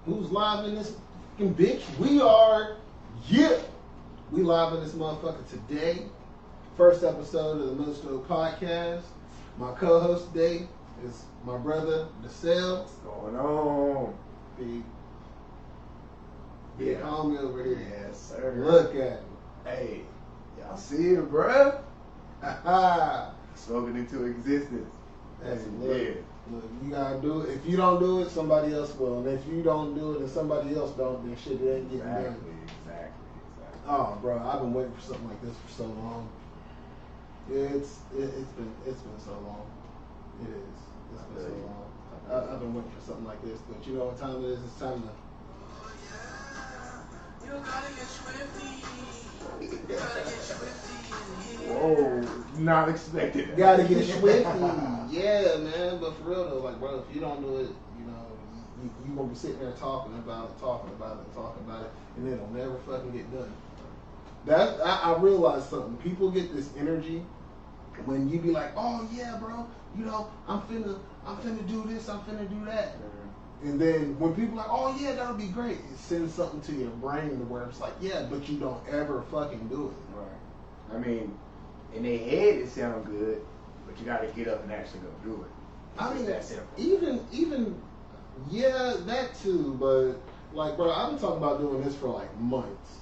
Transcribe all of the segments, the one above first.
Who's live in this fucking bitch? We are, yeah. We live in this motherfucker today. First episode of the Middle School Podcast. My co-host today is my brother, DeSalle. What's going on? Big homie over here. Yes, sir. Look at him. Hey, y'all see it, bruh? Ha Spoken into existence. That's yeah. Look, you gotta do it. If you don't do it, somebody else will. And if you don't do it and somebody else don't, then shit, it ain't getting done. Exactly. Oh, bro, I've been waiting for something like this for so long. It's been so long. It is. It's been so long. I've been waiting for something like this. But you know what time it is? It's time to. You gotta get swifty. You gotta get swifty. Whoa, not expected. Gotta get swifty. Yeah, man. But for real though, like, bro, if you don't do it, you know, you gonna be sitting there talking about it, and it'll never fucking get done. I realized something. People get this energy when you be like, oh yeah, bro, you know, I'm finna do this, I'm finna do that. And then when people are like, oh yeah, that'll be great, it sends something to your brain to where it's like, yeah, but you don't ever fucking do it. Right. I mean, in their head it sounds good, but you gotta get up and actually go do it. I mean, that simple. even yeah, that too, but like, bro, I've been talking about doing this for like months.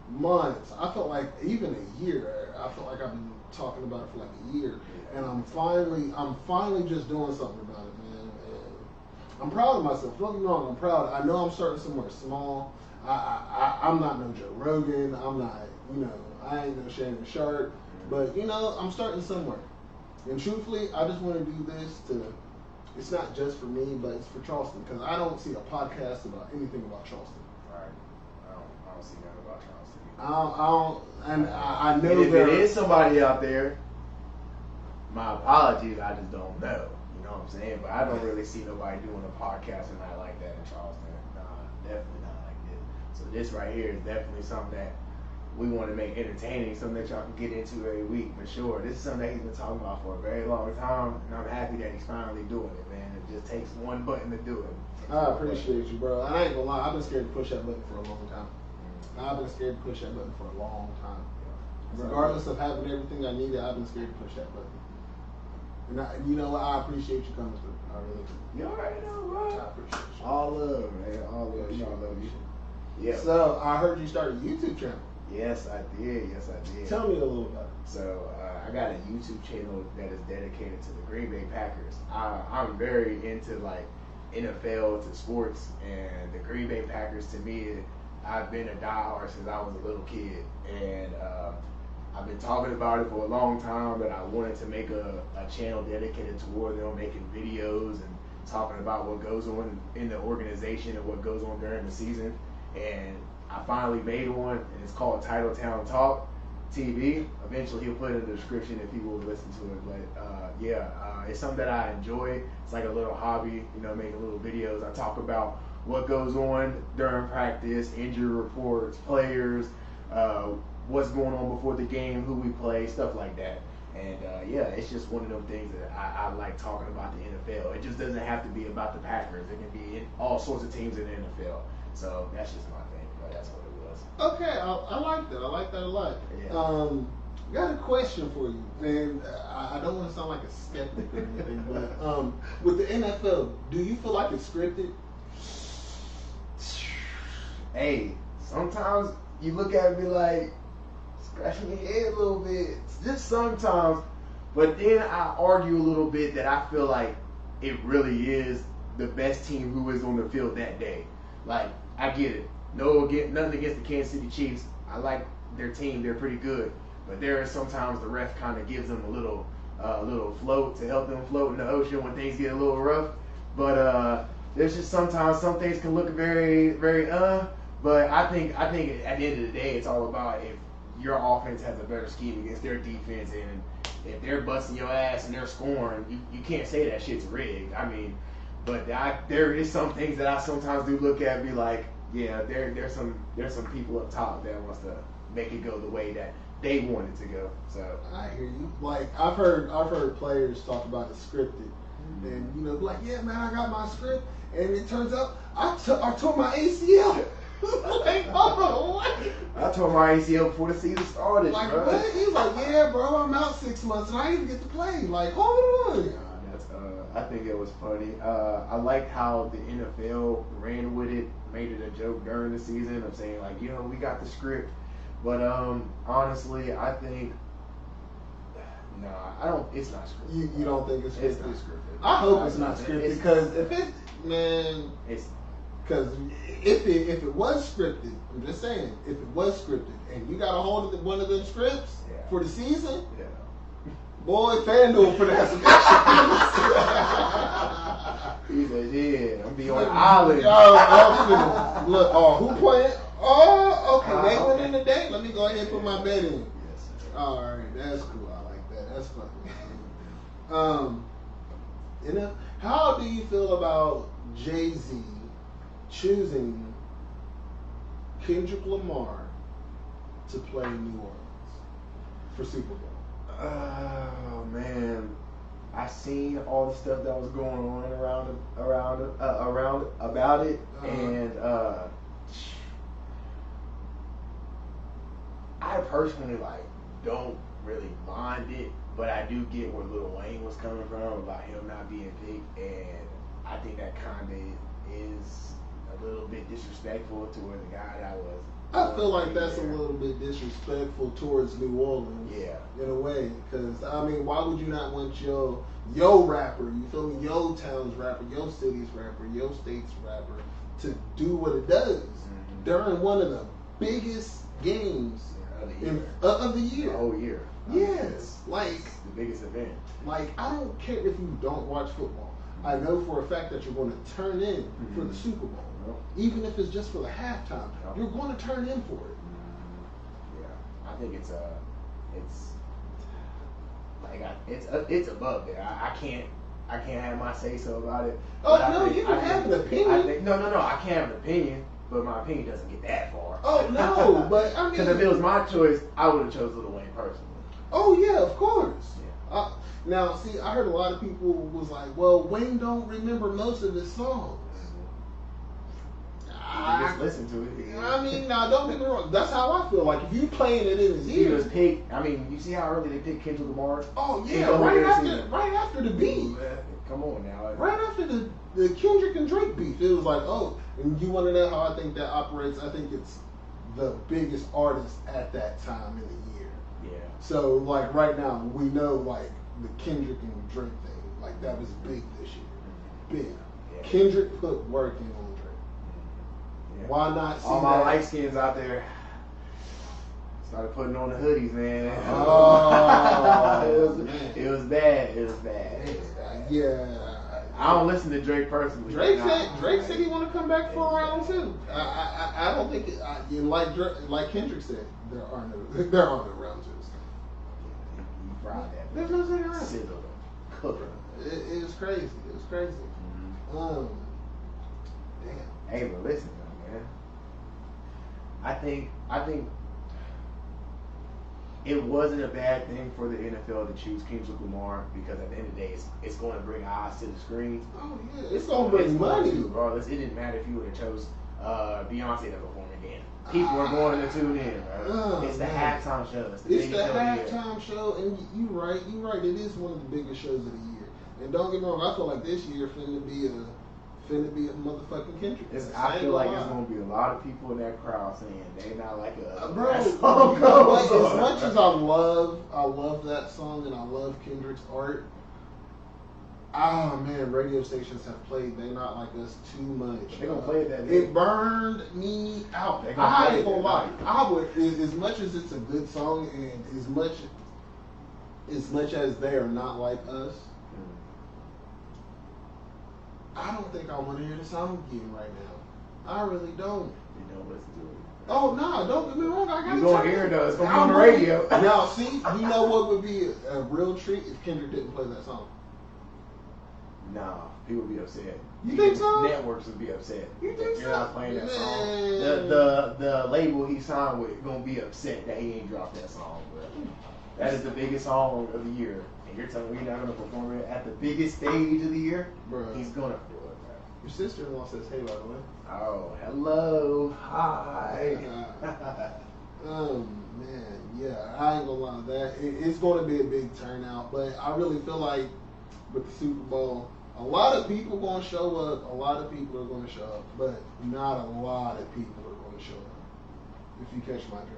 Months. I felt like even a year. I felt like I've been talking about it for like a year, and I'm finally just doing something about it, man. And I'm proud of myself. Don't get me wrong, I'm proud. I know I'm starting somewhere small. I'm not no Joe Rogan. I'm not, you know, I ain't no Shannon Sharp. But you know, I'm starting somewhere. And truthfully, I just want to do this to. It's not just for me, but it's for Charleston, because I don't see a podcast about anything about Charleston. Right. I don't see nothing about Charleston. I know and if there it is somebody out there, my apologies, I just don't know. You know what I'm saying? But I don't really see nobody doing a podcast and not like that in Charleston. Nah, definitely not like this. So this right here is definitely something that we want to make entertaining, something that y'all can get into every week for sure. This is something that he's been talking about for a very long time, and I'm happy that he's finally doing it, man. It just takes one button to do it. I appreciate you, bro. I ain't gonna lie, I've been scared to push that button for a long time. I've been scared to push that button for a long time. Regardless of having everything I needed, I've been scared to push that button. And you know what? I appreciate you coming through. I really do. You already know, bro. I appreciate you. All love, man. All love. Y'all love you. Yeah. So I heard you started a YouTube channel. Yes, I did. Tell me a little about it. So I got a YouTube channel that is dedicated to the Green Bay Packers. I'm very into like NFL to sports, and the Green Bay Packers to me, I've been a diehard since I was a little kid, and I've been talking about it for a long time that I wanted to make a channel dedicated toward them, making videos and talking about what goes on in the organization and what goes on during the season. And I finally made one, and it's called Titletown Talk TV. Eventually he'll put it in the description if people will listen to it. But it's something that I enjoy. It's like a little hobby, you know, making little videos. I talk about what goes on during practice, injury reports, players, what's going on before the game, who we play, stuff like that. And it's just one of them things that I like talking about the NFL. It just doesn't have to be about the Packers. It can be in all sorts of teams in the NFL. So that's just my thing. But that's what it was. Okay, I like that. I like that a lot. Yeah. Got a question for you, and I don't want to sound like a skeptic or anything, but with the NFL, do you feel like it's scripted? Hey, sometimes you look at me like scratching your head a little bit. Just sometimes. But then I argue a little bit that I feel like it really is the best team who is on the field that day. Like, I get it. Nothing against the Kansas City Chiefs. I like their team. They're pretty good. But there is sometimes the ref kind of gives them a little float to help them float in the ocean when things get a little rough. But there's just sometimes some things can look very, very but I think at the end of the day, it's all about if your offense has a better scheme against their defense, and if they're busting your ass and they're scoring, you can't say that shit's rigged. I mean, but there is some things that I sometimes do look at and be like, yeah, there's some people up top that wants to make it go the way that they want it to go. So I hear you. Like I've heard players talk about it scripted, And you know, like, yeah, man, I got my script, and it turns out I tore my ACL. Like, oh, what? I tore my ACL before the season started. Like, bro. what? He's like, yeah, bro, I'm out 6 months, and I didn't even get to play. Like, hold on. That's I think it was funny. I liked how the NFL ran with it, made it a joke during the season of saying like, you know, we got the script, but honestly, I think I don't. It's not scripted. You don't think it's scripted? It's not scripted. I hope it's not scripted because if it, man, it's because if it was scripted, I'm just saying, if it was scripted and you got a hold of one of them scripts for the season, boy, FanDuel for that. He said, "Yeah, I'm be on island." Look, who playing? Oh, okay, they went in today. Let me go ahead and put my bet in. Yes, sir. All right, that's cool. I like that. That's funny. You know, how do you feel about Jay-Z choosing Kendrick Lamar to play in New Orleans for Super Bowl? Oh man, I seen all the stuff that was going on around about it, and I personally don't really mind it, but I do get where Lil Wayne was coming from about him not being picked, and I think that kind of is a little bit disrespectful to where the guy that was. I feel like that's a little bit disrespectful towards New Orleans. Yeah. In a way, because I mean, why would you not want your rapper, you feel me, your town's rapper, your city's rapper, your state's rapper to do what it does during one of the biggest games of the year. The whole year. Yes, like it's the biggest event. Like, I don't care if you don't watch football. I know for a fact that you're going to turn in for the Super Bowl. Even if it's just for the halftime, you're going to turn in for it. Yeah, I think it's above there. I can't have my say so about it. Oh no, you can have an opinion. No, I can't have an opinion, but my opinion doesn't get that far. Oh no, but I mean, because if it was my choice, I would have chose Lil Wayne personally. Oh yeah, of course. Yeah. Now, see, I heard a lot of people was like, well, Wayne don't remember most of his songs. Just listen to it. I mean, now don't get me wrong. That's how I feel. Like if you playing it in his ear, he was picked. I mean, you see how early they picked Kendrick Lamar? Oh yeah, right after the beat. Come on now. Right after the Kendrick and Drake beef, it was like, oh, and you want to know how I think that operates? I think it's the biggest artist at that time in the year. Yeah. So like right now, we know like the Kendrick and Drake thing, like that was big this year. Big. Yeah. Kendrick put work in on Drake. Yeah. Why not see all my light skins out there? Started putting on the hoodies, man. Oh, it was bad. It was bad. Yeah. I don't listen to Drake personally. Drake said he want to come back for a round two. I don't think like Kendrick said there are no round twos. You fried that. There's no second round. Sizzle cook them. It was crazy. It was crazy. Damn. Hey, but listen, though, man. I think it wasn't a bad thing for the NFL to choose Kendrick Lamar because at the end of the day, it's going to bring eyes to the screen. Oh yeah, it's going to bring money. Regardless, it didn't matter if you would have chose Beyonce to perform again. People are going to tune in, bro. It's the halftime show. It's the halftime show, and you're right. It is one of the biggest shows of the year. And don't get me wrong, I feel like this year finna be a motherfucking Kendrick. I feel like there's gonna be a lot of people in that crowd saying they not like us. Bro, as much as I love that song and I love Kendrick's art. Ah man, radio stations have played "They Not Like Us" too much. They gonna play that. It burned me out. I ain't gonna lie. I would, as much as it's a good song, and as much as they are not like us. I don't think I want to hear the song again right now. I really don't. You know what's doing. Oh no! Don't get me wrong. I got. You gonna hear it though? It's gonna be on the radio. Now, see, you know what would be a real treat if Kendrick didn't play that song. Nah, people would be upset. You think so? Networks would be upset. You think You're so? not playing that song. Man. The label he signed with gonna be upset that he ain't dropped that song. Bro. That is the biggest song of the year, and you're telling me you're not gonna perform it at the biggest stage of the year, Bro. he's gonna do it, bro. Your sister-in-law says, hey, by the way. Oh, hello, hi. Man, yeah, I ain't gonna lie. It's gonna be a big turnout, but I really feel like with the Super Bowl, a lot of people gonna show up. A lot of people are gonna show up, but not a lot of people are gonna show up. If you catch my drift.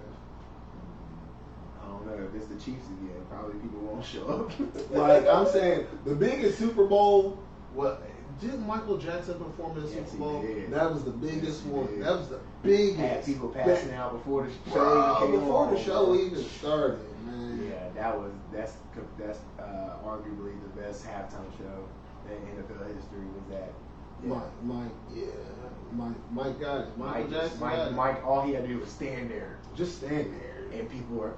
I don't know if it's the Chiefs again. Probably people won't show up. Like I'm saying, the biggest Super Bowl. What didn't Michael Jackson perform in the Yes, Super Bowl? he did. That was the biggest Yes, he one. did. That was the biggest. Had people passing out before the show Bro, even came before on, the show bro. even started, man. Yeah, that's arguably the best halftime show in NFL history was that. Mike got it. Michael Jackson got it. Mike, all he had to do was stand there, Just stand there. and people were,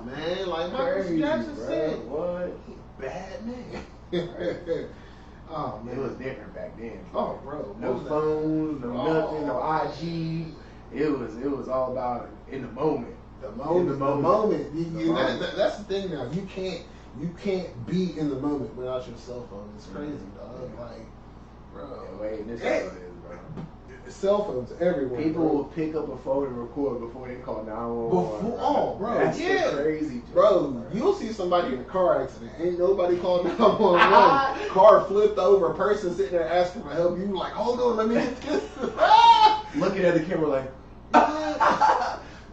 Man, like Michael crazy, Jackson bro. said, What? he bad man. Oh man. It was different back then. Oh bro. No what was phones, no Oh. nothing, no IG. It was all about in the moment. that? The moment. The moment. That's the thing now. You can't be in the moment without your cell phone. It's crazy, dog. Like, bro. Yeah, wait, this is Hey. what it is, bro. Cell phones everywhere. People bro. will pick up a phone and record before they call 911. Bro, That's the yeah. crazy joke, Bro, you'll see somebody in a car accident. Ain't nobody called 911. Car flipped over, person sitting there asking for help. You like, hold on, let me get this. Looking at the camera like,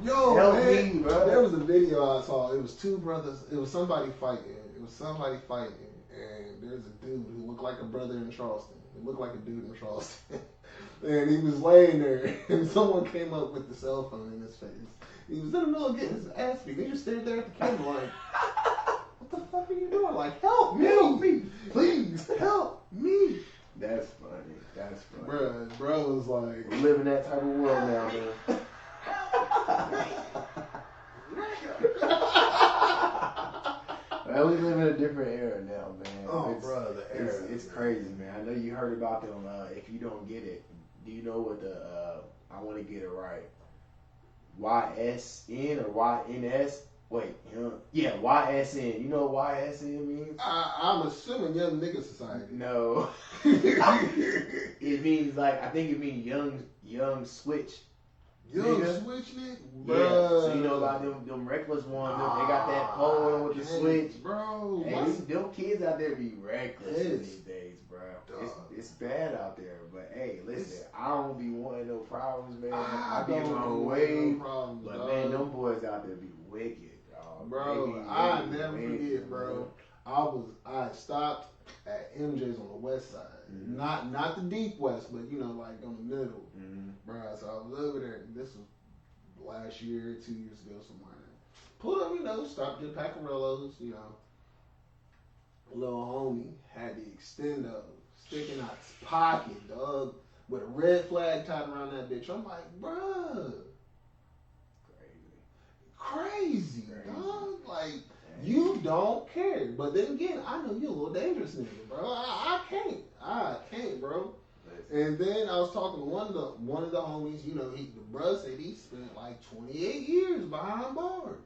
Yo, help man, me, bro. there was a video I saw. It was two brothers. It was somebody fighting. And there's a dude who looked like a brother in Charleston. He looked like a dude in Charleston. And he was laying there, and someone came up with the cell phone in his face. He was in the middle of getting his ass beat. He just stayed there at the camera like, what the fuck are you doing? Like, help me, please, help me. that's funny. Bro was like, We live in that type of world now, man. Well, we live in a different era now, man. oh, bro, the era. It's crazy, man. I know you heard about them. If you don't get it, do you know what the I want to get it right? YSN or YNS? Wait, yeah, YSN. You know what YSN means? I'm assuming Young Nigga Society. No. It means I think it means young switch. Young Nigga. Switch nigga? Yeah. So you know about them reckless ones. They got that pole with the switch. Bro. Hey, them kids out there be reckless these days, bro. It's bad out there. But hey, listen, I don't be wanting no problems, man. I be in my own way. But man, them boys out there be wicked, dog. Bro, I never forget, bro. I stopped at MJ's on the west side. Mm-hmm. Not the deep west, but you know, like on the middle. Mm-hmm. Bro, so I was over there. This was last year, 2 years ago, somewhere. Pulled up, you know, stopped at Pacarillos, you know. Little homie had the extendo sticking out his pocket, dog, with a red flag tied around that bitch. I'm like, bruh. Crazy, dog. Like, you don't care. But then again, I know you're a little dangerous nigga, bro. I can't, bro. And then I was talking to one of the homies, you know, the bruh said he spent like 28 years behind bars.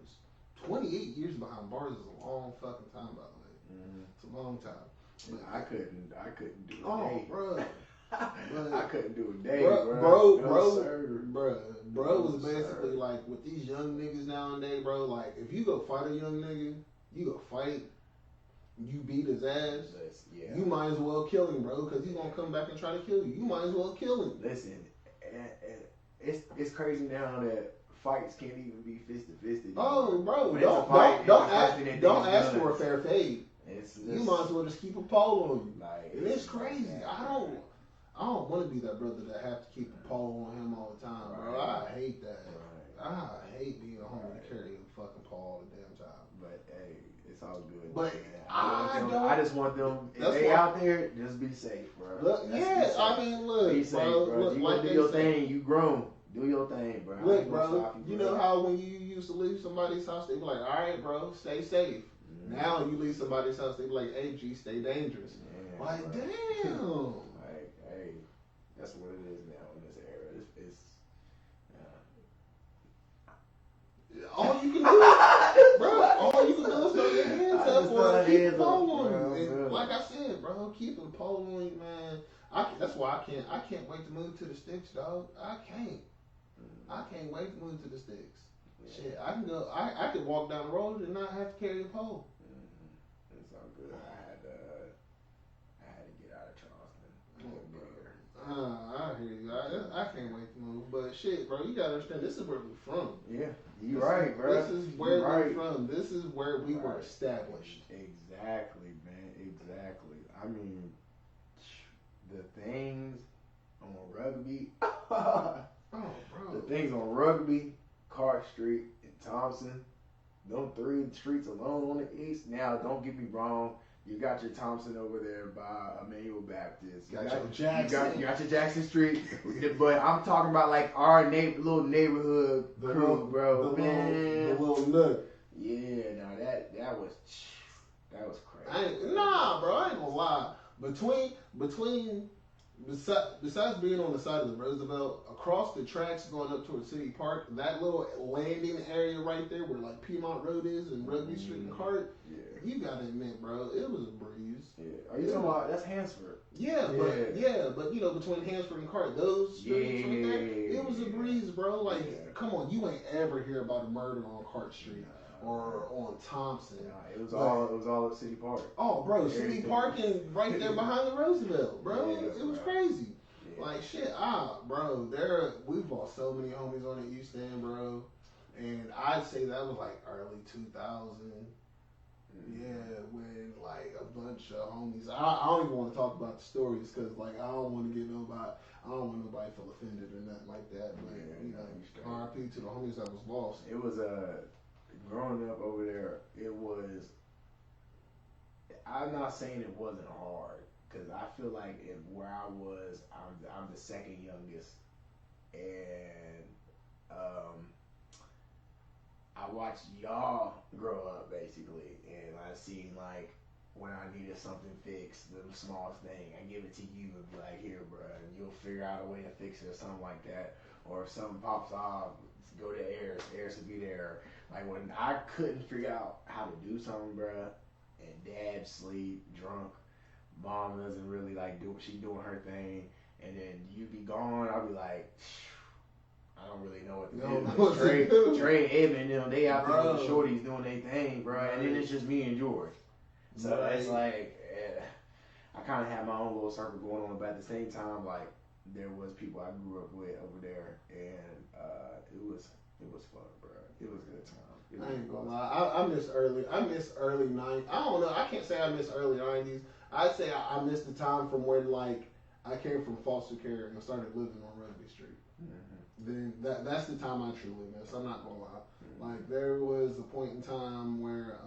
28 years behind bars is a long fucking time, by the way. Mm-hmm. It's a long time. But I couldn't do a oh, day. bro. I couldn't do a day, Bro was No, basically sir. like with these young niggas nowadays, bro. Like if you go fight a young nigga, you go fight, you beat his ass. Yeah. You might as well kill him, bro, because he's gonna come back and try to kill you. You might as well kill him. Listen, it's crazy now that fights can't even be fist to fist. Oh, bro, When it's a fight, don't it's the first thing they don't think is ask for a guns. fair fade. You might as well just keep a pole on you. Like, And it's crazy. I don't want to be that brother that have to keep a pole on him all the time, bro. Right. I hate that. Right. I hate being a homie to carry a fucking pole all the damn time. But hey, it's all good. But man. I I just want them. If That's they why- out there, just be safe, bro. Look, That's yeah, be safe. I mean, look, Be safe, bro. bro. Look, You like gonna do they your say, thing. You grown. Do your thing, bro. I look, ain't gonna bro. stop You bro. know how when you used to leave somebody's house, they be like, "All right, bro, stay safe." Mhm. Now you leave somebody's house, they be like, "Hey, G, stay dangerous." Yeah, Like, bro. damn. Like, hey, that's what it is now in this era. It's All you can do, bro. All you can do is throw your hands up for it. Keep heads the pole up, on bro, you. And bro. like I said, bro, keeping the pole on you, man. That's why I can't wait to move to the sticks, dog. I can't wait to move to the sticks. Yeah. Shit, I can go. I could walk down the road and not have to carry a pole. It's all good. I had to get out of Charleston. I hear you. I can't wait to move. But shit, bro, you gotta understand. This is where we from. Yeah, you right, bro. This is where right. we from. This is where we were established. Exactly, man. Exactly. I mean, the things on Rugby. Oh, bro. The things on Rugby, Clark Street, and Thompson. Them 3 streets alone on the east. Now, don't get me wrong. You got your Thompson over there by Emmanuel Baptist. Got your Jackson. You got your Jackson Street. But I'm talking about like our little neighborhood crew, bro. The little nook. Yeah, now that was crazy. Nah, bro, I ain't gonna lie. Besides being on the side of the Roosevelt, across the tracks going up towards City Park, that little landing area right there where like Piedmont Road is and Rugby Street and Cart, you gotta admit, bro, it was a breeze. Yeah. Are you talking about that's Hansford? Yeah, but you know, between Hansford and Cart, those streets right there, it was a breeze, bro. Like, come on, you ain't ever hear about a murder on Cart Street. Or on Thompson. Nah, it was all at City Park. Oh, bro, City Park and right there behind the Roosevelt, bro. Yeah, it was crazy. Yeah. Like shit, bro. We've lost so many homies on the East End, bro. And I'd say that was like early 2000. Yeah, when like a bunch of homies. I don't even want to talk about the stories because like I don't want nobody feel offended or nothing like that. But you know, RIP to the homies that was lost. It was growing up over there, it was. I'm not saying it wasn't hard, because I feel like where I was, I'm the second youngest, and I watched y'all grow up basically, and I seen like when I needed something fixed, the smallest thing, I give it to you and be like, here, bro, and you'll figure out a way to fix it or something like that, or if something pops off, go to Ayers will be there. Like when I couldn't figure out how to do something, bruh, and dad sleep, drunk, mom doesn't really like she doing her thing, and then you be gone, I'll be like, I don't really know what to do. Trey, Edmund, they out there with the shorties doing their thing, bruh, and then it's just me and George. So it's like, I kind of had my own little circle going on, but at the same time, like, there was people I grew up with over there, and it was fun, bro. It was a good time. I ain't gonna lie. I miss early 90s. I don't know. I can't say I miss early 90s. I'd say I missed the time from when like I came from foster care and started living on Rugby Street. Then that's the time I truly miss. I'm not gonna lie. Like there was a point in time where,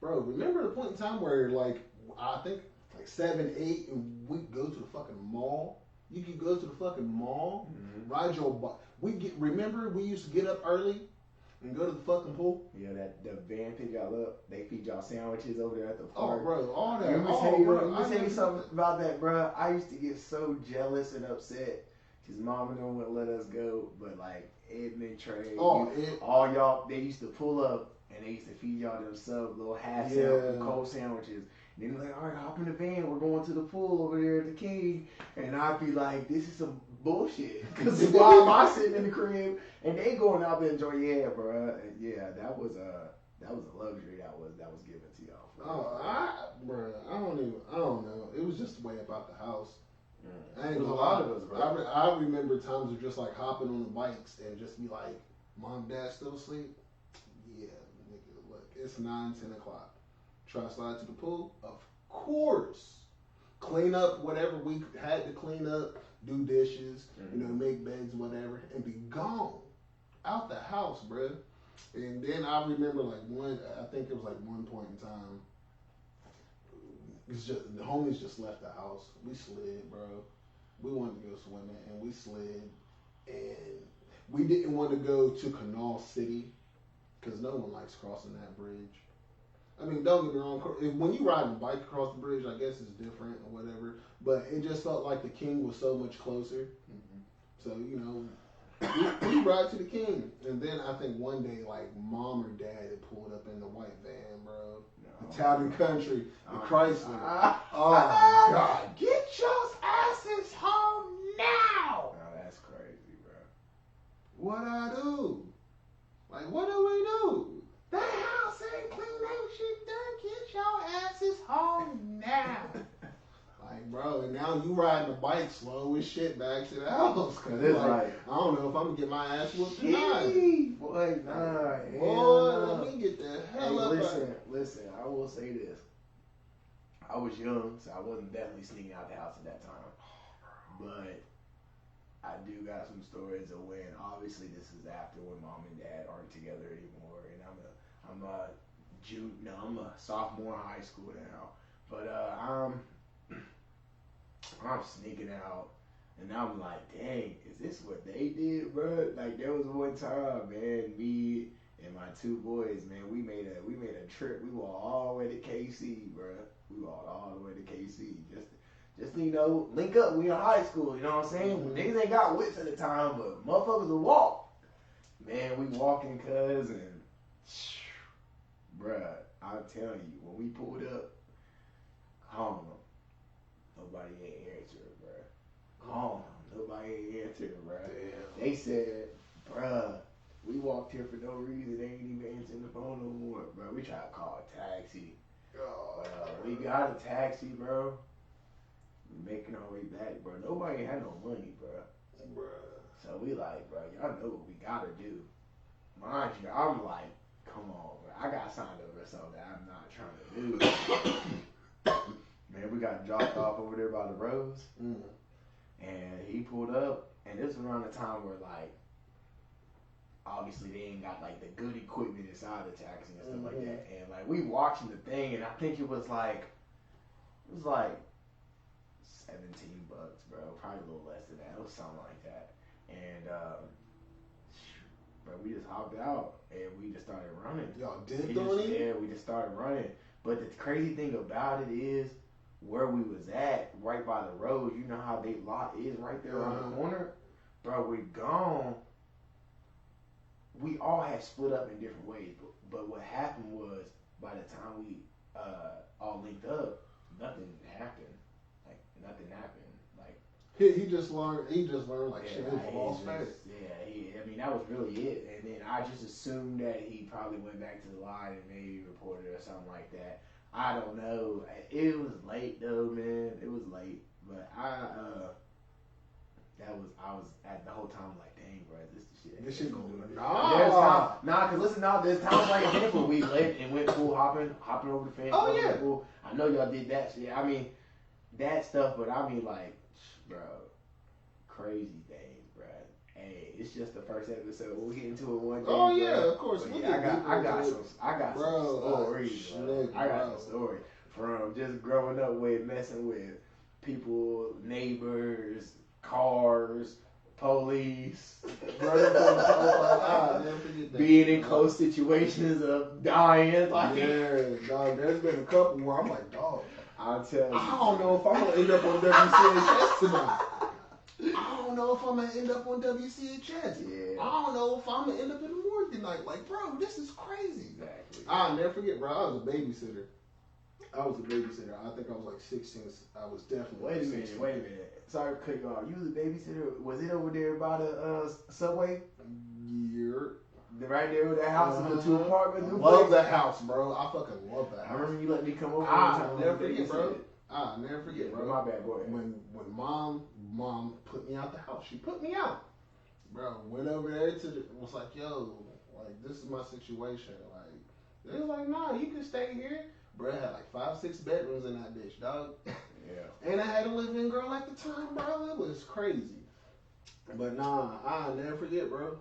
bro, remember the point in time where like I think like 7, 8, and we'd go to the fucking mall. You could go to the fucking mall, ride your bike. Remember we used to get up early and go to the fucking pool. Yeah, the van pick y'all up. They feed y'all sandwiches over there at the park. Oh, bro, all that. Let me tell you something about that, bro. I used to get so jealous and upset. His mom and them wouldn't let us go, but like Edmund, Trey, all y'all, they used to pull up and they used to feed y'all them little half cold sandwiches. And then like, all right, hop in the van. We're going to the pool over there at the King. And I'd be like, this is some bullshit. Because why am I sitting in the crib and they going out there enjoying? Yeah, bro. And yeah, that was a luxury that was given to y'all. I don't know. It was just the way about the house. It was a lot of us, bro. I remember times of just like hopping on the bikes and just be like, Mom, Dad still asleep? Yeah, nigga, look, it's 9, 10 o'clock. Try to slide to the pool? Of course. Clean up whatever we had to clean up, do dishes, make beds, whatever, and be gone. Out the house, bruh. And then I remember I think it was like one point in time, it's just the homies just left the house. We slid, bro. We wanted to go swimming, and we slid, and we didn't want to go to Canal City because no one likes crossing that bridge. I mean, don't get me wrong. When you ride a bike across the bridge, I guess it's different or whatever. But it just felt like the King was so much closer. So we ride to the King, and then I think one day like mom or dad had pulled up in the white van, bro. The Talkin Country, the Chrysler. Oh God, get your asses home now! No, that's crazy, bro. What I do? Like, what do we do? The house ain't clean, ain't shit done. Get your asses home now. Like, bro, and now you riding the bike slow as shit back to the house. Cause It's like, like, I don't know if I'm gonna get my ass whooped tonight. boy, nah, Boy, let me get the hell up. Listen, I will say this. I was young, so I wasn't definitely sneaking out the house at that time. But I do got some stories of when, obviously, this is after when mom and dad aren't together anymore, and I'm a sophomore in high school now. But I'm sneaking out, and I'm like, dang, is this what they did, bro? Like, there was one time, man, me and my two boys, man, we made a trip. We walked all the way to KC, bro. We walked all the way to KC just to, link up. We in high school, you know what I'm saying? Mm-hmm. Niggas ain't got whips at the time, but motherfuckers will walk. Man, we walking, cuz, and bruh, I'm telling you, when we pulled up, I don't know. Nobody ain't answering, bruh. Oh, nobody ain't answering, bruh. Damn. They said, bruh, we walked here for no reason. They ain't even answering the phone no more, bruh. We tried to call a taxi. Oh, We got a taxi, bro. We making our way back, bro. Nobody had no money, bruh. So we like, bro, y'all know what we gotta do. Mind you, I'm like, come on, bro. I got signed up for something that I'm not trying to do. Man, we got dropped off over there by the roads. And he pulled up, and this was around the time where, like, obviously they ain't got, like, the good equipment inside the taxi and stuff like that. And, like, we watching the thing, and I think it was like $17, bro. Probably a little less than that. It was something like that. And, bro, we just hopped out, and we just started running. Y'all did on it? Yeah, we just started running. But the crazy thing about it is, where we was at, right by the road, you know how they lot is right there on the corner? Bro, we gone. We all had split up in different ways, but what happened was, by the time we all linked up, nothing happened. Like, nothing happened. Like, He just learned like shit yeah, from all space. Yeah, I mean, that was really it. And then I just assumed that he probably went back to the line and maybe reported or something like that. I don't know. It was late though, man. It was late, but I was at the whole time like, dang, bro, this shit going. Cause listen, there's times like example we left and went pool hopping over the fence. Oh yeah. Pool. I know y'all did that shit. I mean, that stuff, but I mean like, bro, crazy things, bro. Hey, it's just the first episode. We'll get into it one day. Oh yeah, bro. of course. Yeah, I got some stories, bro. I got some stories from just growing up with messing with people, neighbors, cars, police, being in close situations of dying. Like, yeah, dog. There's been a couple where I'm like, dog. I'll tell you. I don't know if I'm gonna end up on WCHS tonight. I don't know if I'm gonna end up on WCHS. Yeah. I don't know if I'm gonna end up in the morgue tonight. Like, bro, this is crazy. Exactly. I'll never forget, bro. I was a babysitter. I think I was like 16. I was definitely. Wait a minute. Sorry to cut you off. You was a babysitter. Was it over there by the subway? Yeah. Right there with that house in the 2 apartments. Love that house, bro. I fucking love that house. I remember you let me come over. I'll never forget, bro. My bad, boy. When mom put me out the house, she put me out. Bro, went over there was like, yo, like, this is my situation. Like, they was like, nah, you can stay here. Bro, I had like 5-6 bedrooms in that bitch, dog. Yeah. And I had a live-in girl at the time, bro. It was crazy. But nah, I'll never forget, bro.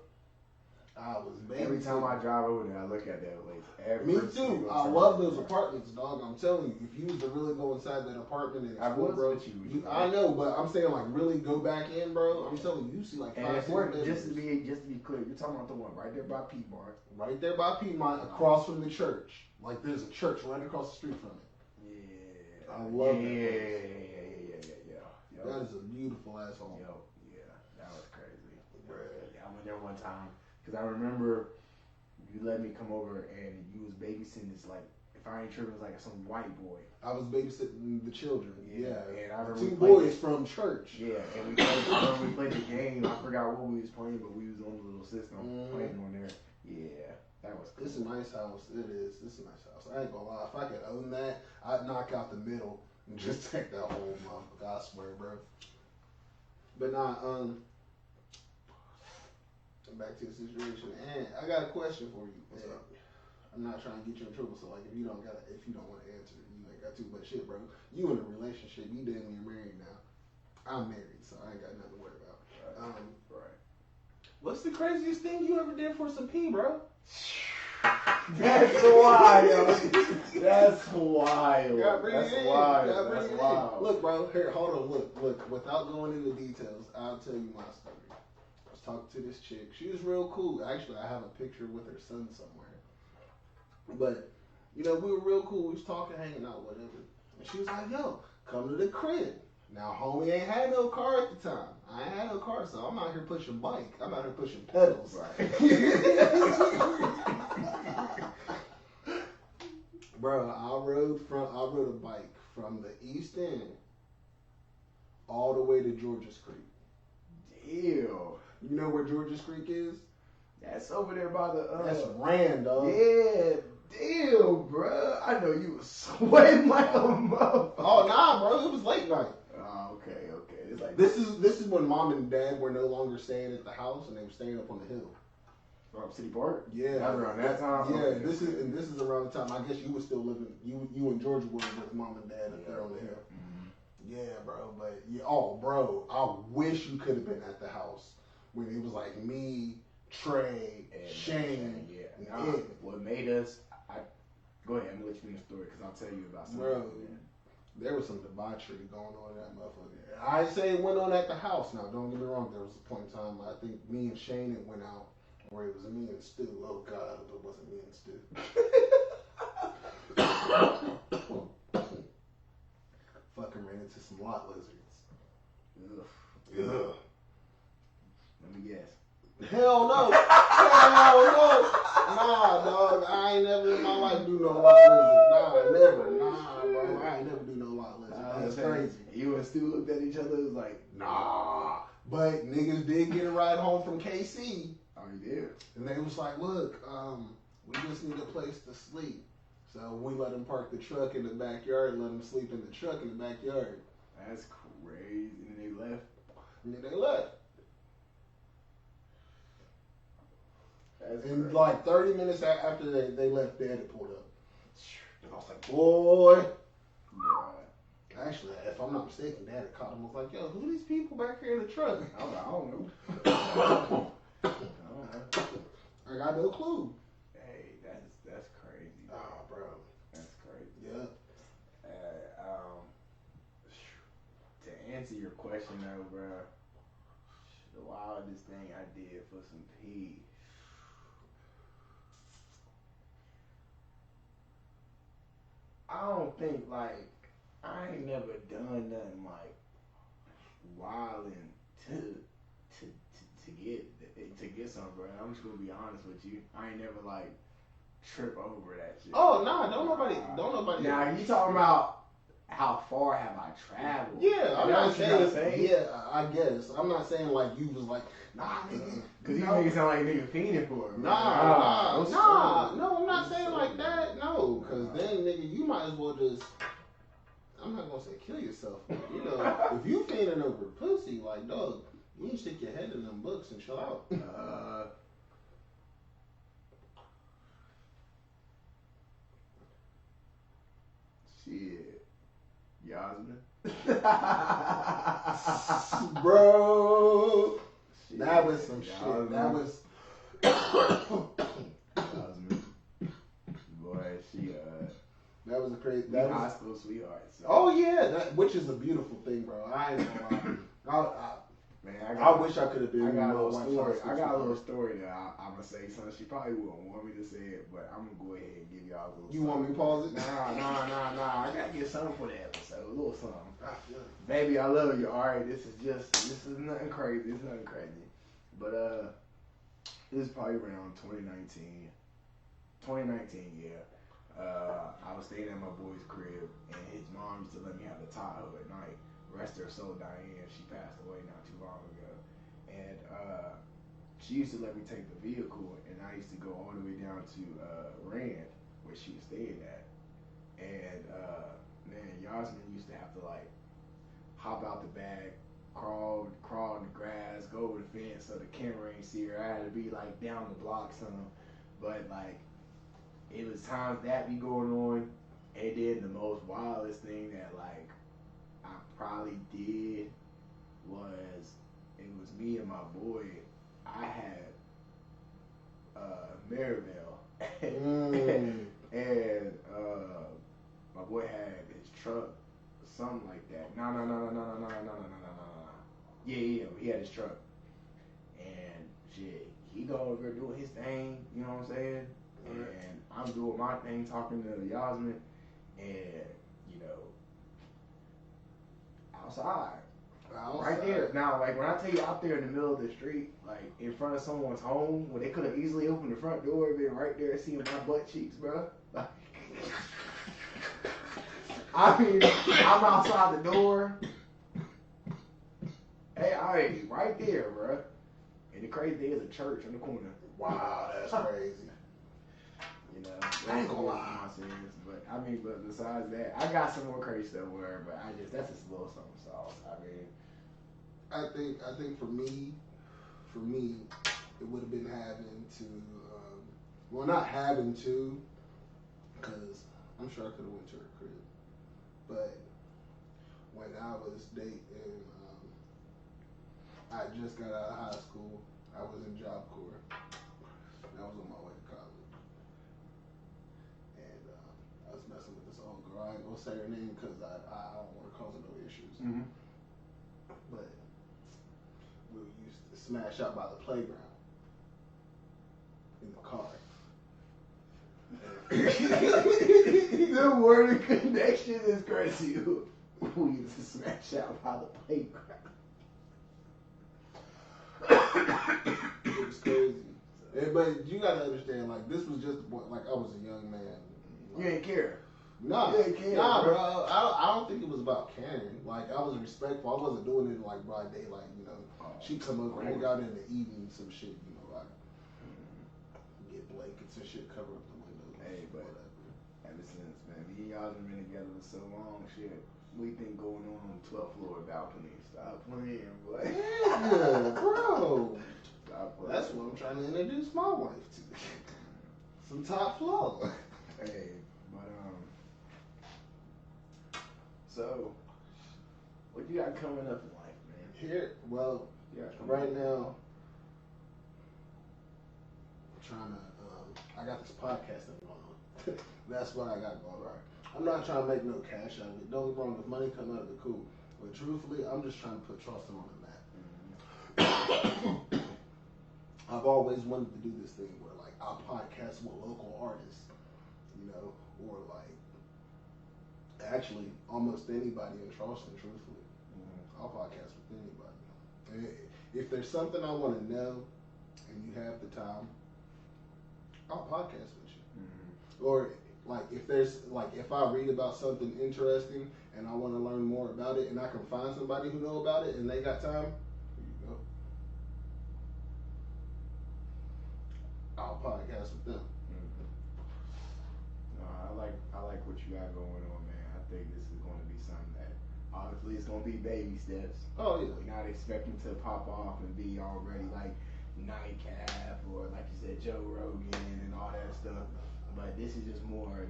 I was Every time I drive over there, I look at that place. Me too. I love those apartments, dog. I'm telling you, if you was to really go inside that apartment and explore, bro, I know, but I'm saying like really go back in, bro. I'm telling you, you see like 5-6 bedrooms. Just to be clear, you're talking about the one right there by Piedmont. Right there by Piedmont, across from the church. Like there's a church right across the street from it. Yeah. I love that. Yeah. That is a beautiful ass home. Yeah, that was crazy. Bruh. Yeah, there one time because I remember you let me come over and you was babysitting this like, if I ain't tripping, it was like some white boy. I was babysitting the children. Yeah. And I remember two boys from church. Yeah, and we played the game. I forgot what we was playing, but we was on the little system playing on there. Yeah, that was cool. This is a nice house. It is. This is a nice house. I ain't gonna lie. If I could own that, I'd knock out the middle and just take that whole motherfucker. I swear, bro. But nah, back to the situation. And I got a question for you. What's up? I'm not trying to get you in trouble, so like if you don't want to answer, you ain't got to. But shit, bro, you in a relationship, you damn near married now. I'm married, so I ain't got nothing to worry about. Right. What's the craziest thing you ever did for some pee, bro? That's wild. That's wild. That's wild. That's wild. Look, bro, here, hold on. Look. Without going into details, I'll tell you my story. I was talking to this chick. She was real cool. Actually, I have a picture with her son somewhere. But, you know, we were real cool. We was talking, hanging out, whatever. And she was like, yo, come to the crib. Now, homie ain't had no car at the time. I ain't had no car, so I'm out here pushing bike. I'm out here pushing pedals. Right. Bro, I rode a bike from the East End all the way to Georges Creek. Ew. You know where Georges Creek is? That's over there by the That's Rand, dog. Yeah. Damn, bro. I know you was sweating like a motherfucker. Oh nah, bro. It was late night. Oh, okay. It's like This is when mom and dad were no longer staying at the house and they were staying up on the hill. from City Park. Yeah. That was around that time. Yeah, Okay. this is around the time. I guess you were still living. You and Georgia were with mom and dad up there on the hill. Mm-hmm. Yeah, bro. But yeah, oh, bro. I wish you could have been at the house when it was like me, Trey, And Shane. yeah. and Ed. What made us? Go ahead. I'm gonna let you finish the story because I'll tell you about something. Bro, there was some debauchery going on in that motherfucker. I say it went on at the house. Now, don't get me wrong. There was a point in time I think me and Shane had went out, or it was me and Stu. Oh God, I hope it wasn't me and Stu. Fucking ran into some lot lizards. Ugh. Let me guess. Hell no. Hell no. Nah, dog. I ain't never in my life do no lot lizard. Nah, never. Nah, bro. I ain't never do no lot lizard. That's crazy. You and Stu looked at each other. It was like, Nah. But niggas did get a ride home from KC. oh, you did. And they was like, look, we just need a place to sleep. So we let them park the truck in the backyard and let them sleep in the truck in the backyard. That's crazy. And they left. And then they left. That's And crazy. like 30 minutes after they left, Dad had pulled up. And I was like, boy. Yeah. Actually, if I'm not mistaken, Dad had caught him. I was like, yo, who are these people back here in the truck? I don't know. I don't know. I got no clue. Hey, that's crazy. Oh, bro. That's crazy. Yeah. To answer your question though, bro, the wildest thing I did for some pee. I don't think I ain't never done nothing like wilding to get some, bro. I'm just gonna be honest with you. I ain't never trip over that shit. Oh, nah, don't nobody. Now you talking about how far have I traveled? Yeah, I'm not saying. saying. Yeah, I guess. I'm not saying like you was like, nah, nigga. Cause you niggas sound like nigga fiending for it. Nah, man. no, I'm not saying like that. No, cause then nigga, you might as well just. I'm not gonna say kill yourself, but you know, if you fiending over pussy, like dog, you need to stick your head in them books and chill out. Shit, Yasmin. Bro, Shit. that was some Yasmin. shit. That was. Yasmin. Boy, she That was a crazy. we That high was. school sweethearts. So. Oh yeah, which is a beautiful thing, bro. I ain't gonna lie. Man, I wish I could have been. I got a more little white story. sauce I got a little with story that I'm gonna say something. She probably wouldn't want me to say it, but I'm gonna go ahead and give y'all a little. you want me to pause it? Nah. I gotta get something for the episode. A little something. I feel it. Baby, I love you. All right, this is nothing crazy. It's nothing crazy. But It was probably around 2019. 2019, yeah. I was staying at my boy's crib, and his mom used to let me have the Tahoe at night. Rest her soul, Diane. She passed away not too long ago. And she used to let me take the vehicle, and I used to go all the way down to Rand, where she was staying at. And man, Yasmin used to have to like hop out the bag, crawl in the grass, go over the fence so the camera ain't see her. I had to be like down the block some, but like it was times that be going on, and then the most wildest thing that like I probably did was it was me and my boy. I had Maribel and my boy had his truck, something like that. No. Yeah, he had his truck. And shit, he go over there doing his thing, you know what I'm saying? And I'm doing my thing, talking to Yasmin, and, you know, outside. Right there. Now, like, when I tell you out there in the middle of the street, like, in front of someone's home, where they could have easily opened the front door and been right there seeing my butt cheeks, bro. Like, I mean, I'm outside the door. Hey, right there, bro. And the crazy thing is a church in the corner. Wow, that's crazy. You know, I ain't gonna lie. But I mean, but besides that, I got some more crazy stuff where, but that's just a little something sauce. I mean, I think for me, it would have been having to, well, not having to, because I'm sure I could have went to her crib, but when I was dating, I just got out of high school. I was in Job Corps. I was on my way to college, and I was messing with this old girl. I ain't gonna say her name because I don't want to cause her no issues. mm-hmm. But we used to smash out by the playground in the car. The word connection is crazy. We used to smash out by the playground. It was crazy. But you gotta understand, like, this was just, like, I was a young man. Like, You ain't care. Nah, You ain't care, bro. bro. I don't think it was about caring. Like, I was respectful. I wasn't doing it, like, broad daylight, you know. She'd come over, hang out in the evening, some shit, you know, like, get blankets and shit, cover up the windows. Hey, but whatever. ever since, man, me and y'all been together for so long, shit, we been going on 12th floor balcony. Stop playing, boy. Yeah, bro. Stop playing. That's what I'm trying to introduce my wife to. Some top floor. Hey, but so what you got coming up in life, man? Here, well, Yeah, right now, I'm trying to, I got this podcast that I'm on. That's what I got going on. I'm not trying to make no cash out of it. Don't get me wrong, if money come out of it, cool. But truthfully, I'm just trying to put Charleston on the map. I've always wanted to do this thing where, like, I'll podcast with local artists, you know, or, like, actually, almost anybody in Charleston, truthfully. I'll podcast with anybody. And if there's something I want to know and you have the time, I'll podcast with you. Or, like, if I read about something interesting and I want to learn more about it and I can find somebody who know about it and they got time, here you go. I'll podcast with them. No, I like what you got going on, man. I think this is going to be something that obviously it's going to be baby steps. Oh, yeah. We're not expecting to pop off and be already like Nightcap or like you said Joe Rogan and all that stuff. But this is just more.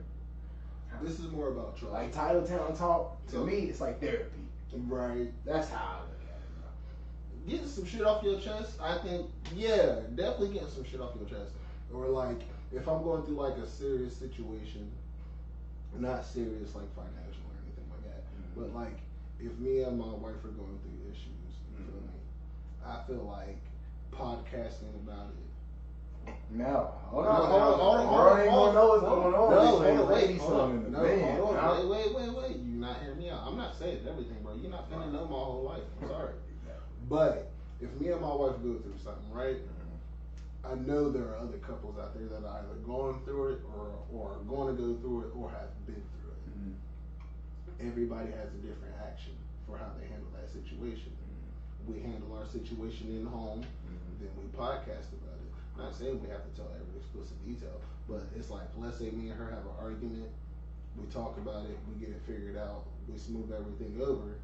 This is more about trust. Like Titletown Talk, to me, it's like therapy. Right. That's how I look at it, bro. Getting some shit off your chest, I think, yeah, definitely getting some shit off your chest. Or, like, if I'm going through, like, a serious situation, not serious, like, financial or anything like that, but, like, if me and my wife are going through issues, you feel me? I feel like podcasting about it. No, hold No, on. hold on. Know what's going on. No, This ain't hold on, lady wait, song hold on. in the No, band, hold huh? on. Wait. You not hearing me out. I'm not saying everything, bro. You're not finna know my whole life. I'm sorry. Exactly. But if me and my wife go through something, right? I know there are other couples out there that are either going through it or are going to go through it or have been through it. Mm-hmm. Everybody has a different action for how they handle that situation. Mm-hmm. We handle our situation in home, then we podcast about it. I'm not saying we have to tell every explicit detail, but it's like, let's say me and her have an argument, we talk about it, we get it figured out, we smooth everything over.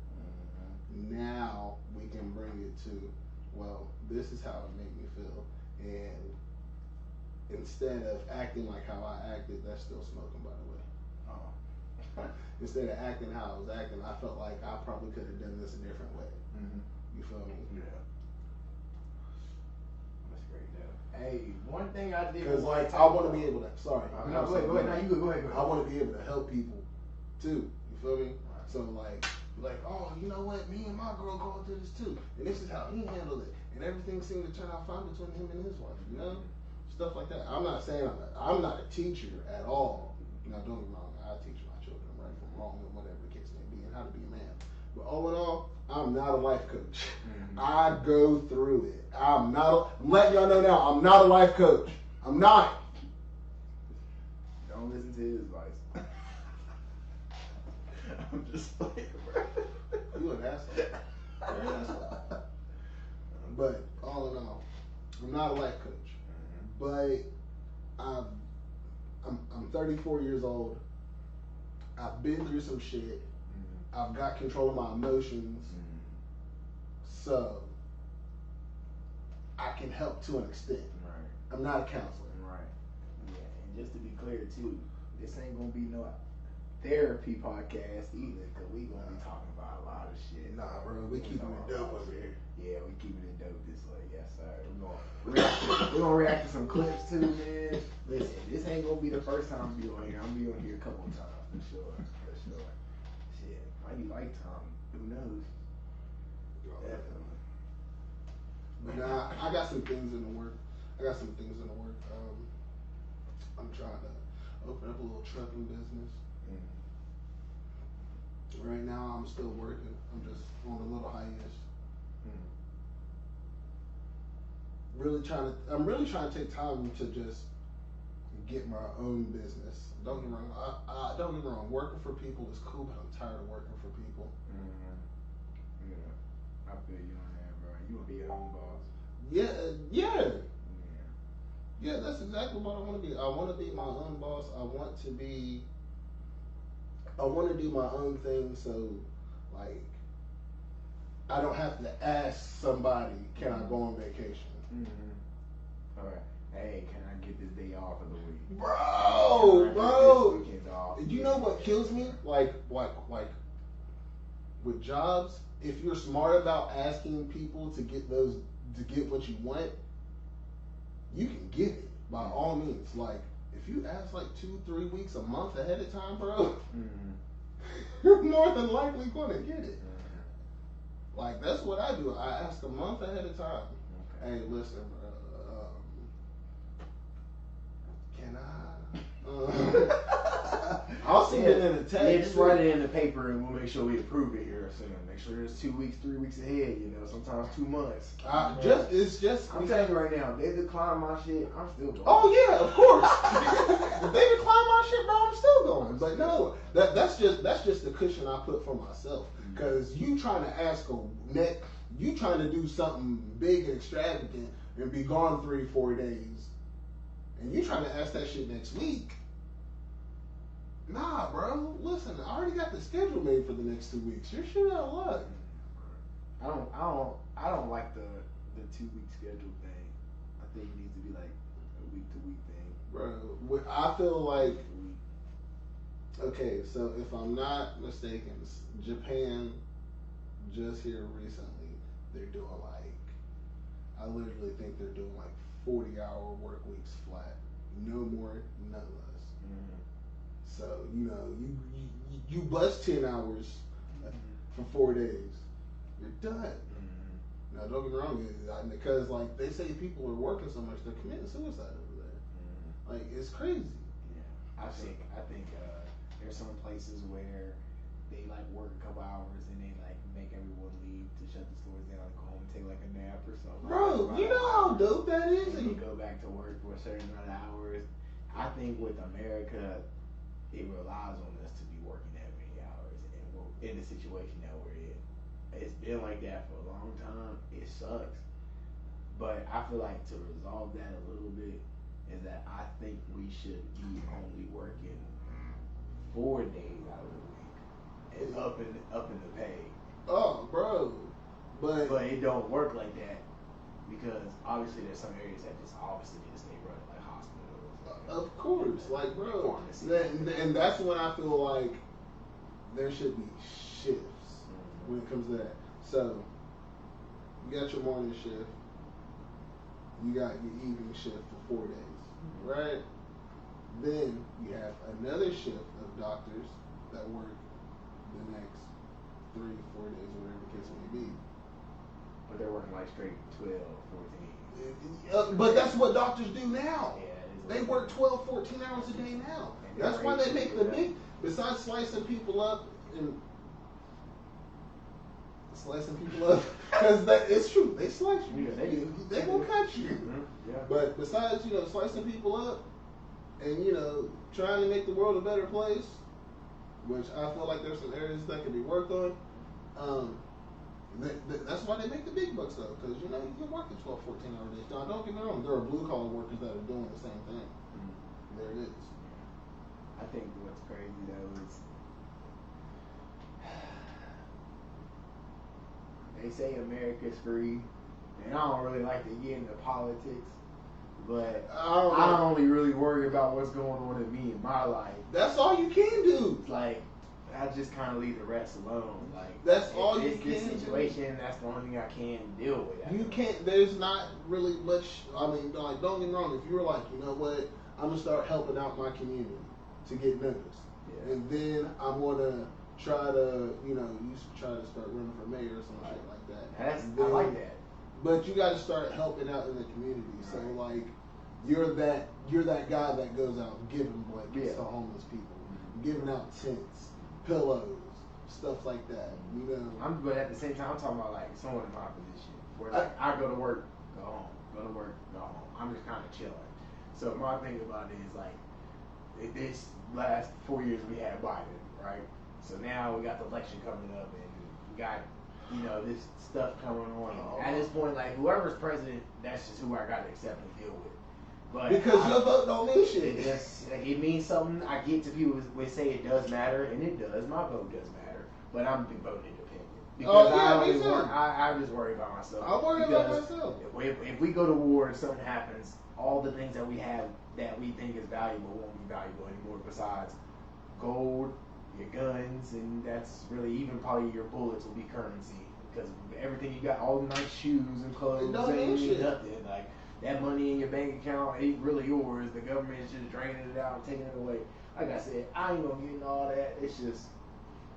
Now we can bring it to, well, this is how it made me feel, and instead of acting like how I acted, that's still smoking, by the way. Oh. Instead of acting how I was acting, I felt like I probably could have done this a different way. Mm-hmm. You feel me? Yeah. That's great, though. Hey, one thing I did. Because like I want to be able to. Sorry. No, go ahead. Now you go ahead. I want to be able to help people too. You feel me? Right. So like, oh, you know what? Me and my girl going through this too, and this is how he handled it, and everything seemed to turn out fine between him and his wife. You know, stuff like that. I'm not saying I'm not a teacher at all. Now don't get me wrong. I teach my children right from wrong and whatever the case may be, and how to be a man. But all in all, I'm not a life coach. Mm-hmm. I go through it. I'm letting y'all know now, I'm not a life coach. I'm not. Don't listen to his advice. I'm just playing, bro. You an asshole. You're an asshole. But all in all, I'm not a life coach. Mm-hmm. But I'm 34 years old. I've been through some shit. Mm-hmm. I've got control of my emotions. Mm-hmm. So I can help to an extent. Right. I'm not a counselor. Right. Yeah, and just to be clear too, this ain't gonna be no therapy podcast either, cause we gonna be talking about a lot of shit. Nah, bro, we keeping it dope over here. Yeah, we keeping it dope this way. Yes, sir. We're gonna react to some clips too, man. Listen, this ain't gonna be the first time I'm be on here. I'm gonna be on here a couple of times for sure. For sure. Shit, might be lifetime. Who knows? Definitely. But nah, I got some things in the work. I'm trying to open up a little trucking business. Mm-hmm. Right now, I'm still working. I'm just on a little hiatus. Mm-hmm. I'm really trying to take time to just get my own business. Don't get me wrong. Don't get me wrong. Working for people is cool, but I'm tired of working for people. Mm-hmm. Yeah, I feel you on that, bro. You wanna be your own boss? Yeah. Yeah, that's exactly what I want to be. I want to be my own boss. I want to do my own thing. So, like, I don't have to ask somebody, can I go on vacation? Mm-hmm. All right. Hey, can I get this day off of the week? Bro. This weekend off? You know what kills me? Like with jobs, if you're smart about asking people to get what you want, you can get it by all means. Like, if you ask like 2-3 weeks, a month ahead of time, bro, you're more than likely gonna get it. Like, that's what I do. I ask a month ahead of time. Okay. Hey, listen, bro, can I? I'll send it in a text. Yeah, just write it in the paper and we'll make sure we approve it here soon. Make sure it's 2 weeks, 3 weeks ahead, sometimes 2 months. I'm telling you right now, if they decline my shit, I'm still going. Oh yeah, of course. If they decline my shit, bro, I'm still going. But no, that's just the cushion I put for myself. Cause you trying to do something big and extravagant and be gone 3-4 days, and you trying to ask that shit next week. Nah, bro. Listen, I already got the schedule made for the next 2 weeks. You're shit out of luck. I don't like the 2 week schedule thing. I think it needs to be like a week to week thing. Bro, I feel like, okay, so if I'm not mistaken, Japan just here recently, they're doing I literally think they're doing 40-hour work weeks flat. No more, no less. Mm-hmm. So, you bust 10 hours for 4 days, you're done. Mm-hmm. Now, don't get me wrong, because they say people are working so much, they're committing suicide over there. Mm-hmm. It's crazy. Yeah, I think there's some places where they work a couple hours and they make everyone leave to shut the stores down and go home and take like a nap or something. Bro, like you know how dope that is? and you go back to work for a certain amount of hours. I think with America, it relies on us to be working that many hours, and we're in the situation that we're in. It's been like that for a long time. It sucks, but I feel like to resolve that a little bit is that I think we should be only working 4 days out of the week and up in the pay. Oh, bro. But it don't work like that because obviously there's some areas that just obviously need to stay running, like hospitals. of course, like, bro. Pharmacy. And that's when I feel like there should be shifts when it comes to that. So, you got your morning shift, you got your evening shift for 4 days, right? Then you have another shift of doctors that work the next 3, 4 days, whatever the case may be. But they're working like straight 12, 14. But that's what doctors do now. Yeah, They work 12, 14 hours a day now. That's why they make the big, besides slicing people up, because it's true, they slice you. Yeah, they gonna cut you. Yeah. But besides, slicing people up and, trying to make the world a better place, which I feel like there's some areas that can be worked on, that's why they make the big bucks, though, because, you can work the 12, 14-hour days. Now, don't get me wrong, there are blue-collar workers that are doing the same thing. There it is. I think what's crazy, though, is they say America's free, and I don't really like to get into politics, but I only really worry about what's going on in me in my life. That's all you can do. Like, I just kind of leave the rest alone. Like, that's all you can this situation, that's the only thing I can deal with. You can't, there's not really much, like, don't get me wrong, if you were like, you know what, I'm going to start helping out my community to get noticed. Yeah. And then I'm going to try to, you try to start running for mayor or some shit like that. I like that. But you got to start helping out in the community. So, like, you're that guy that goes out giving blankets to homeless people, giving out tents, pillows, stuff like that. But at the same time, I'm talking about like someone in my position where like I go to work, go home, go to work, go home. I'm just kind of chilling. So my thing about it is like, this last 4 years we had Biden, right? So now we got the election coming up, and we got this stuff coming on. At this point, like whoever's president, that's just who I got to accept and deal with. But because your vote don't mean shit. It means something. I get to people who say it does matter, and it does. My vote does matter, but I'm voting independent because I just worry about myself. I worry about myself. If we go to war and something happens, all the things that we have that we think is valuable won't be valuable anymore. Besides gold, your guns, and that's really even probably your bullets will be currency because everything you got, all the nice shoes and clothes, ain't mean nothing. Like. That money in your bank account ain't really yours. The government is just draining it out and taking it away. Like I said, I ain't gonna get into all that. It's just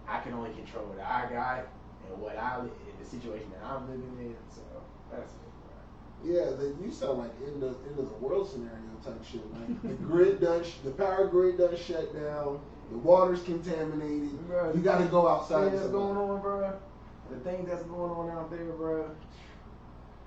I can only control what I got and in the situation that I'm living in. So that's it. Yeah, you sound like end of the world scenario type shit. Like the power grid done shut down. The water's contaminated. Bro, you got to go outside. What's going on, bro? The things that's going on out there, bro.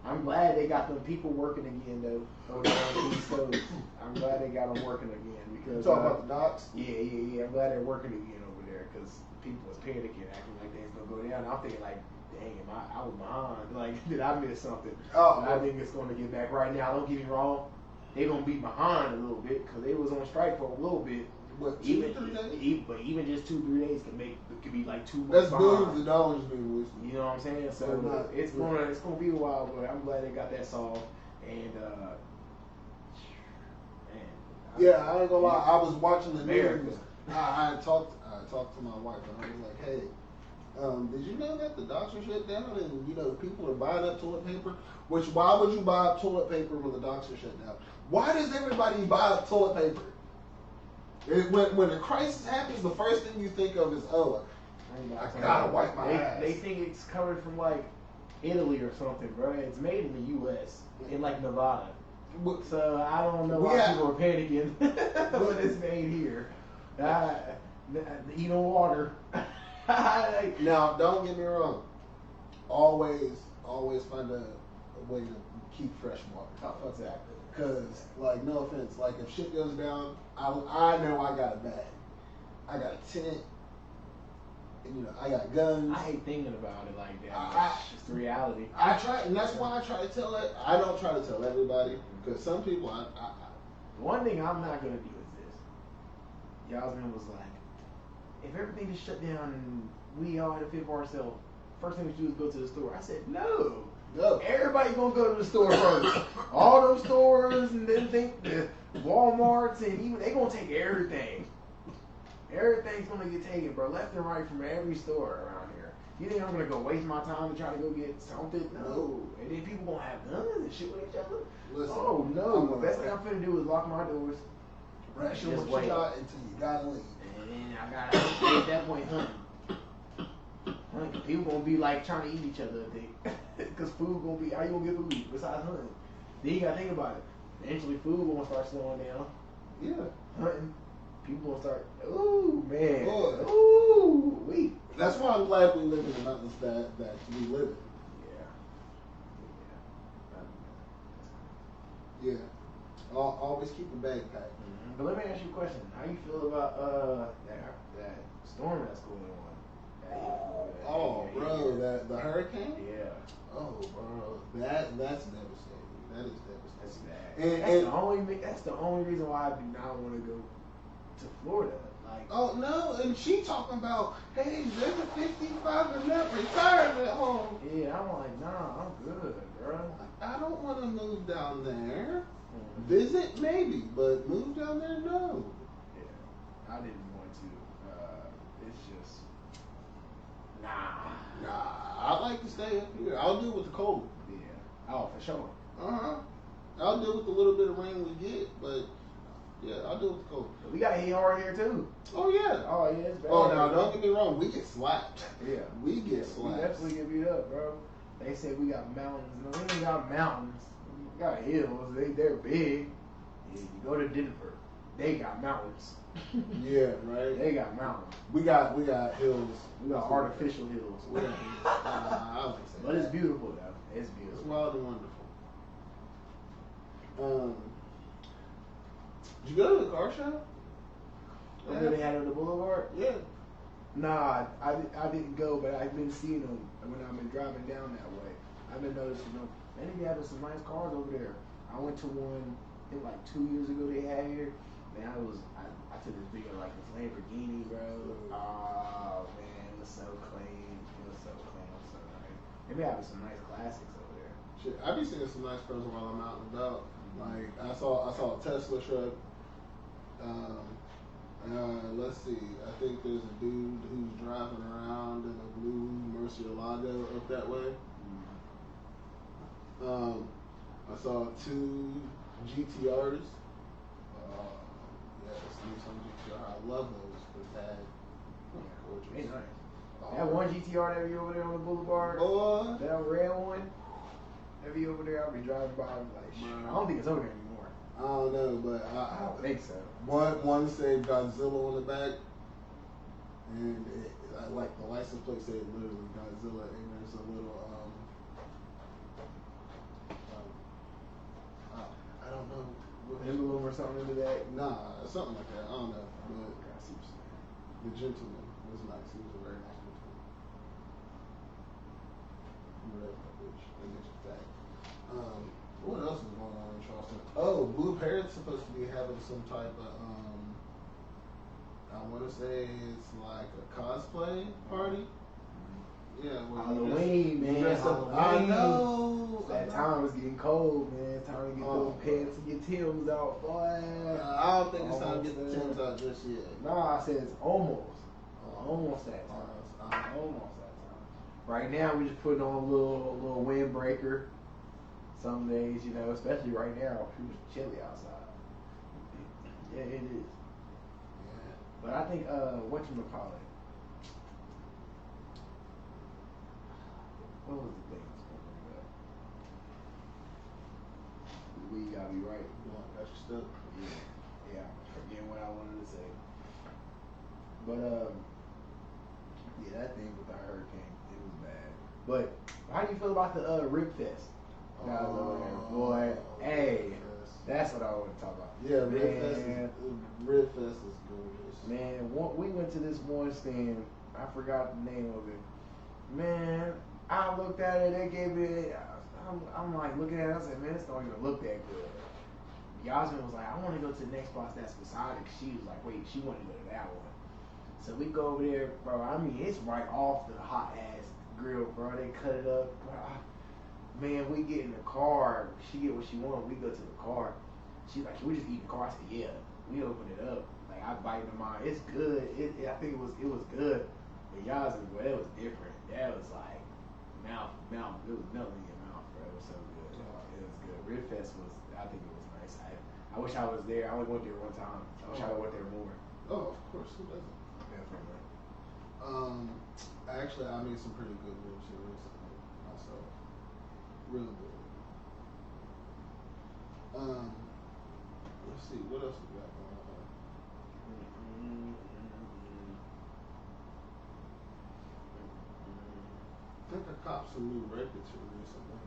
I'm glad they got them people working again, though. Over there on the East Coast. I'm glad they got them working again because. You talking about the docks? Yeah. I'm glad they're working again over there because people was panicking, acting like things gonna go down. I'm thinking like, dang, I was behind. Like, did I miss something? Oh, I think it's gonna get back right now. Don't get me wrong. They gonna be behind a little bit because they was on strike for a little bit. What, 3 days? But even just 2-3 days could be like 2 months. That's billions of dollars being wasted. You know what I'm saying? So it's gonna be a while, but I'm glad they got that solved. And yeah, I ain't gonna lie. I was watching the news. I talked to my wife, and I was like, hey. Did you know that the docks are shut down and people are buying up toilet paper? Why would you buy up toilet paper when the docks are shut down? Why does everybody buy up toilet paper? When a crisis happens, the first thing you think of is, I gotta wipe my ass. They think it's coming from like Italy or something, bro. It's made in the U.S. in like Nevada. So I don't know why people are panicking when it's made here. Eat on water. Now, don't get me wrong. Always always find a way to keep fresh water. Oh, exactly. Cause like, no offense, like if shit goes down, I know I got a bag, I got a tent, and, you know, I got guns. I hate thinking about it like that. It's just the reality. I try, and that's why I try to tell it. I don't try to tell everybody, because some people, One thing I'm not gonna do is this. Yasmin was like, if everything is shut down and we all had to fend for ourselves, first thing we should do is go to the store. I said, no. Everybody gonna go to the store first. All those stores and then think the Walmarts and even they gonna take everything. Everything's gonna get taken, bro, left and right from every store around here. You think I'm gonna go waste my time to try to go get something? No. And then people gonna have guns and shit with each other? Listen, oh no. The best thing I'm finna do is lock my doors. ration Just what wait. you got until you gotta leave. And then I gotta at that point hunting. People gonna be like trying to eat each other, I think. Cause food gonna be, how you gonna get food besides hunting? Then you gotta think about it. Eventually food gonna start slowing down. Yeah. Hunting. People gonna start, ooh, man. Boy. Ooh, wait. That's why I'm glad we live in the mountains that we live in. Yeah. Yeah. Always keep a bag packed. Mm-hmm. But let me ask you a question. How you feel about that storm that's going on? Oh, bro, the hurricane? Yeah. Oh, bro, that's devastating. That is That's devastating. bad. That's the only reason why I do not want to go to Florida. Like, oh no, and she talking about, hey, there's a 55 and up retirement home. yeah, I'm like, nah, I'm good, bro. I don't want to move down there. Mm-hmm. Visit maybe, but move down there, no. Yeah, I didn't want to. It's just, nah. I like to stay up here. I'll deal with the cold. Yeah. Oh, for sure. I'll deal with the little bit of rain we get, but yeah, I'll deal with the cold. We got heat hard here too. Oh yeah. Oh yeah, it's bad. Oh no, don't get me wrong. We get slapped. Yeah. We get slapped. We definitely get beat up, bro. They say we got mountains. No, we ain't got mountains. We got hills. They're big. Yeah, you go to Denver, they got mountains. Yeah, right. They got mountains. We got hills. We got artificial hills. I like to say But that. it's beautiful though. It's It's beautiful. wild and wonderful. Did you go to the car show? What do they have on the boulevard? Yeah. Nah, I didn't go, but I've been seeing them when I've been driving down that way. I've been noticing them. They be having some nice cars over there. I went to one, I think like 2 years ago they had here. Man, I took this video like this Lamborghini, bro. Oh man, it was so clean. It was so clean. So nice. They be having some nice classics over there. Shit, I be seeing some nice cars while I'm out and about. Like I saw a Tesla truck. Let's see. I think there's a dude who's driving around in a blue Murcielago up that way. I saw 2 GTRs. Yes, some GTR. I love those. The tag. Gorgeous. They nice. That one GTR that be over there on the boulevard. Boy. That red one. That be over there. I'll be driving by. I'm like, shit. I don't think it's over there anymore. I don't know, but I don't think so. One said Godzilla on the back, and like the license plate said literally Godzilla, and there's a little I don't know Emblem or something into that. Nah, something like that. I don't know, but I see what you're saying. the gentleman was nice. He was a very nice gentleman. Whatever, bitch. I get you back. What else is going on in Charleston? Oh, Blue Parrot's supposed to be having some type of I want to say it's like a cosplay party. Yeah, Halloween, man. Halloween. I know. That time was getting cold, man. Time to get those pants and get Tim's out, boy. I don't think it's time to get the Timbs out just yet. Nah, I said it's almost. Almost that time. Almost that time. Right now, we just putting on a little windbreaker. Some days, you know, especially right now, it's chilly outside. Yeah, it is. Yeah. But I think, whatchamacallit? What was the thing I was going to bring up? We gotta be right. Got your stuff. Yeah, forgetting what I wanted to say. But yeah, that thing with the hurricane, it was bad. But how do you feel about the Rip Fest? That was over there, boy. Hey, that's what I want to talk about. Yeah, Rip Fest is gorgeous. Man, we went to this one stand. I forgot the name of it. Man, I looked at it. They gave it. I'm like looking at it. I said, man, this don't even look that good. Yasmin was like, I want to go to the next box that's beside it. She was like, wait, she wanted to go to that one. So we go over there, bro. I mean, it's right off the hot ass grill, bro. They cut it up, bro. Man, we get in the car. She get what she want. We go to the car. She's like, can we just eat in the car? I said, yeah. We open it up. Like I bite in mine. It's good. I think it was good. But Yasmin, boy, that was different. That was like mouth. It was melting in your mouth, bro. It was so good. It was good. Rib Fest was. I think it was nice. I wish I was there. I only went there one time. I wish I went there more. Oh, of course. Who doesn't? Definitely. Actually, I made some pretty good ribs here recently myself. Real good. Let's see. What else we got going on? I think I copped some new records here recently.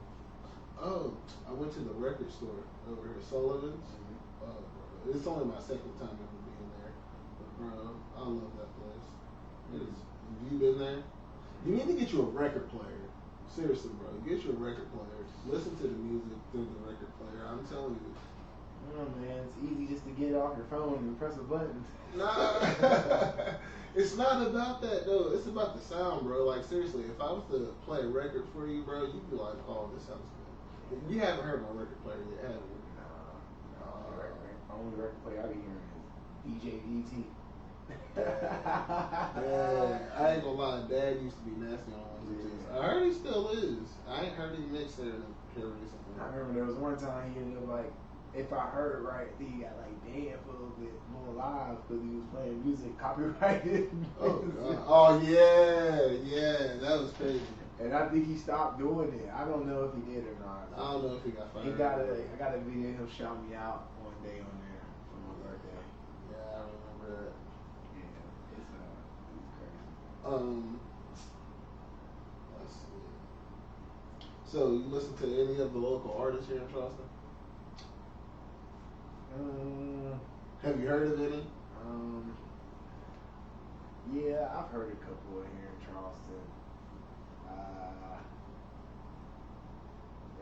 Oh, I went to the record store over here, Sullivan's. It's only my second time ever being there, but bro, I love that place. Have you been there? You need to get you a record player. Seriously, bro, get you a record player. Listen to the music through the record player. I'm telling you. Oh man, it's easy just to get it off your phone and press a button. Nah, it's not about that though. It's about the sound, bro. Like seriously, if I was to play a record for you, bro, you'd be like, "Oh, this sounds good." You haven't heard my record player yet, have you? No. Only record player I be hearing is DJ DT. Yeah, I ain't gonna lie. Dad used to be nasty on ones and twos. I heard he still is. I ain't heard him mix there here recently. I remember there was one time he ended up like, if I heard it right, he got like banned for a little bit more live because he was playing music copyrighted. Oh yeah, that was crazy. And I think he stopped doing it. I don't know if he did or not. I don't know if he got fired. I got a video of him shouting me out one day on there for my birthday. Yeah, I remember that. Yeah, it's crazy. Let's see. So you listen to any of the local artists here in Charleston? Have you heard of any? Yeah, I've heard a couple here in Charleston.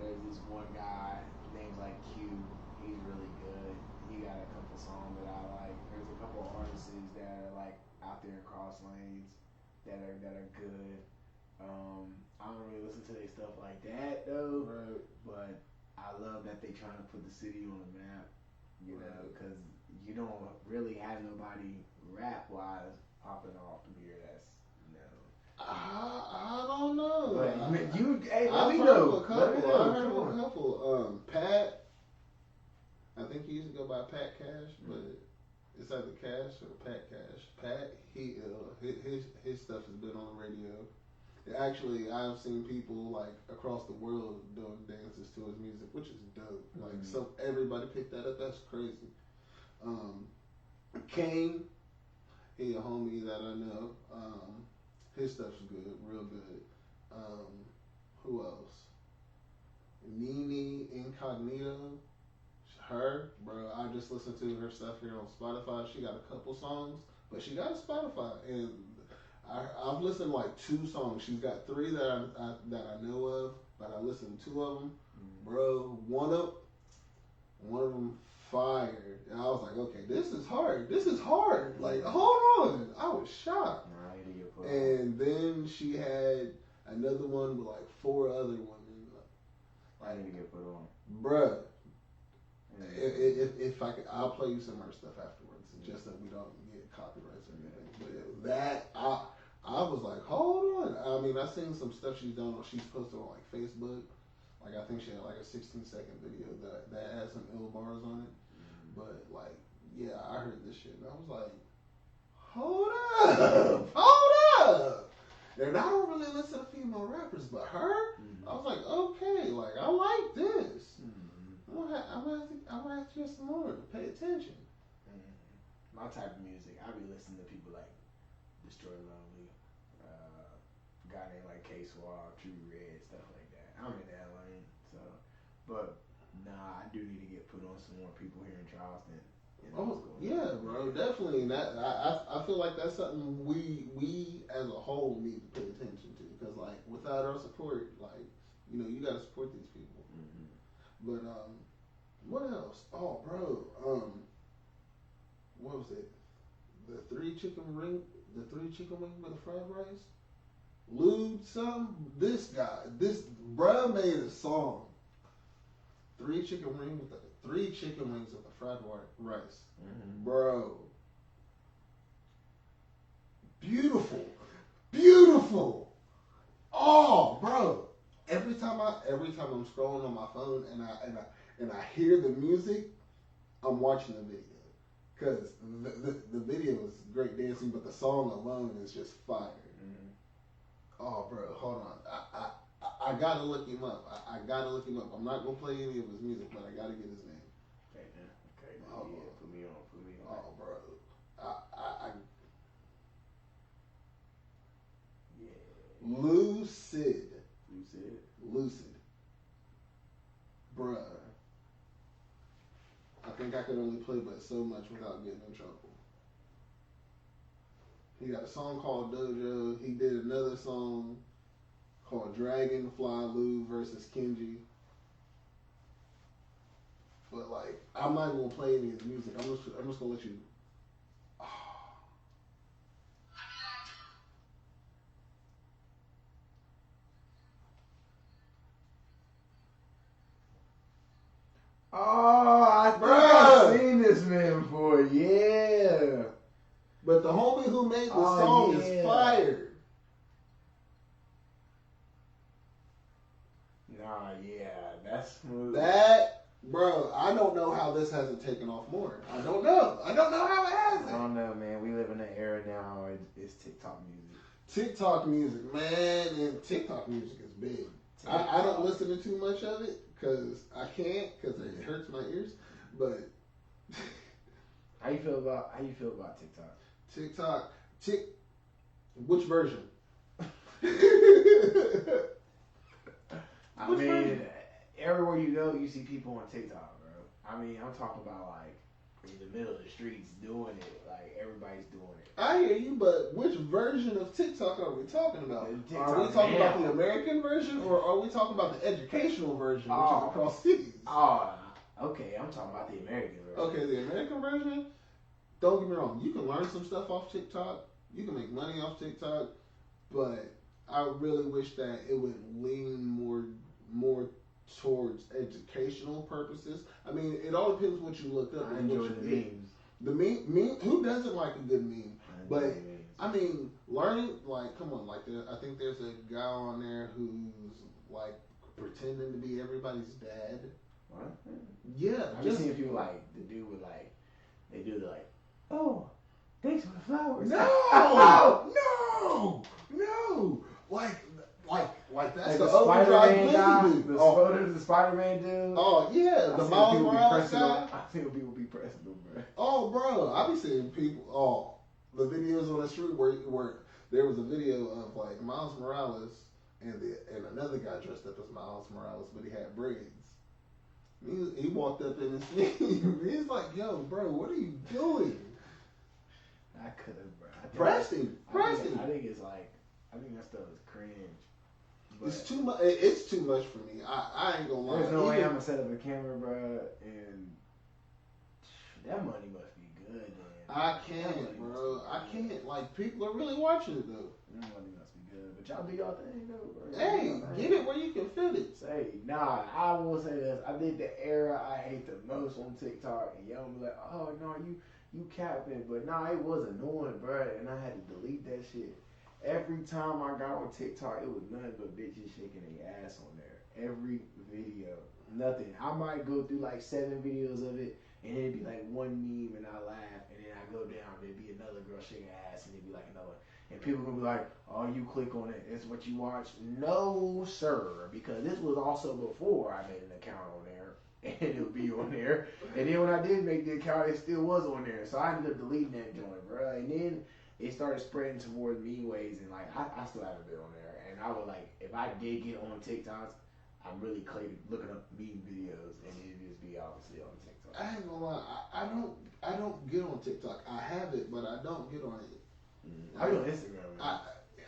There's this one guy, his name's like Q. He's really good. He got a couple songs that I like. There's a couple artists that are like out there in Cross Lanes that are good. I don't really listen to their stuff like that though. Right. But I love that they trying to put the city on the map. You know, because you don't really have nobody rap wise popping off here. That's I don't know. But I've let heard me know. of a couple. Pat. I think he used to go by Pat Cash, but it's either Cash or Pat Cash. Pat, his stuff has been on the radio. Actually, I've seen people like across the world doing dances to his music, which is dope. Like, so everybody picked that up. That's crazy. Kane, he a homie that I know. His stuff's good, real good. Who else? Nene Incognito. Her, bro. I just listened to her stuff here on Spotify. She got a couple songs, but she got a Spotify, and I've listened to like 2 songs. She's got 3 that I know of, but I listened to 2 of them, bro. One of them fire. And I was like, okay, this is hard. Like, hold on. I was shocked. And then she had another one with like 4 other women. I need to get put on, bruh. If I could, I'll play you some of her stuff afterwards, just so we don't get copyrights or anything. But that I was like, hold on. I mean, I seen some stuff she's done. She's posted on like Facebook. Like I think she had like a 16-second video that had some ill bars on it. But like, yeah, I heard this shit and I was like, hold up. And I don't really listen to female rappers, but her, I was like, okay, like I like this. I'm gonna have to hear some more. Pay attention. My type of music, I be listening to people like Destroy Lonely, a guy named like K Swab, True Red, stuff like that. I'm in that lane, so. But nah, I do need to get put on some more people here in Charleston. You know, Oh yeah, bro, definitely. That I feel like that's something we as a whole need to pay attention to, because like without our support, like you got to support these people. Mm-hmm. But what else? Oh, bro, what was it? The three chicken wing with the fried rice. Lewd something. This bro made a song. Three chicken wings with the fried rice. Mm-hmm. Bro. Beautiful. Oh, bro. Every time I'm scrolling on my phone and I hear the music, I'm watching the video. Because the video is great dancing, but the song alone is just fire. Mm-hmm. Oh, bro, hold on. I gotta look him up. I gotta look him up. I'm not gonna play any of his music, but I gotta get his name. Okay, man. Okay, man. Oh, Yeah, put me on. Oh, bro. Yeah. Lucid. Bruh. I think I could only play but so much without getting in trouble. He got a song called Dojo. He did another song called Dragonfly Lou versus Kenji. But like, I'm not even gonna play any of his music. I'm just gonna let you. Oh, I think I've seen this man before. Yeah. But the homie who made the song is fired. Nah, yeah, that's smooth. Bro, I don't know how this hasn't taken off more. I don't know how it hasn't. I don't know, man. We live in an era now. It's TikTok music. TikTok music, man, and TikTok music is big. I don't listen to too much of it because I can't, because it hurts my ears. But how you feel about TikTok? Which version? I mean, everywhere you go, you see people on TikTok, bro. I mean, I'm talking about like in the middle of the streets doing it. Like everybody's doing it. I hear you, but which version of TikTok are we talking about? Are we talking about the American version, or are we talking about the educational version, which is across cities? Oh, okay. I'm talking about the American version. Okay, the American version. Don't get me wrong. You can learn some stuff off TikTok. You can make money off TikTok, but I really wish that it would lean more towards educational purposes. I mean, it all depends what you look up. I enjoy the memes. The meme. Who doesn't like a good meme? But I mean, learning, like, come on, like, I think there's a guy on there who's like pretending to be everybody's dad. What? Yeah, I've just seen people like the dude with like they do the like, oh, thanks for the flowers. No. Like that's like the Spider-Man guy. dude. The Spider-Man dude. Oh yeah, the Miles Morales guy. I think people be pressing them, bro. Oh, bro, I be seeing people. Oh, the videos on the street where there was a video of like Miles Morales and another guy dressed up as Miles Morales, but he had braids. He walked up in his he's like, "Yo, bro, what are you doing?" I could have, bro. Pressed him. I think it's like, I think that stuff is cringe. It's too much. It's too much for me. I ain't gonna lie. There's no way I'm gonna set up a camera, bro, and that money must be good. Then I can't, bro. I can't. Like, people are really watching it though. That money must be good. But y'all do y'all thing though, bro. Hey, get it where you can fit it. Say, nah, I will say this. I did the era I hate the most on TikTok, and y'all be like, oh no, you capping, but nah, it was annoying, bro, and I had to delete that shit. Every time I got on TikTok, it was nothing but bitches shaking their ass on there. Every video, nothing. I might go through like 7 videos of it, and it'd be like one meme, and I laugh, and then I go down, and it'd be another girl shaking her ass, and it'd be like another one. And people gonna be like, oh, you click on it, it's what you watch. No, sir, because this was also before I made an account on there, and it'll be on there. And then when I did make the account, it still was on there. So I ended up deleting that joint, bro. And then it started spreading towards me ways, and like I still haven't been on there. And I would like if I did get on TikToks, I'm really looking up meme videos, and it'd just be obviously on TikTok. I ain't gonna lie, I don't get on TikTok. I have it, but I don't get on it. I go on Instagram, man.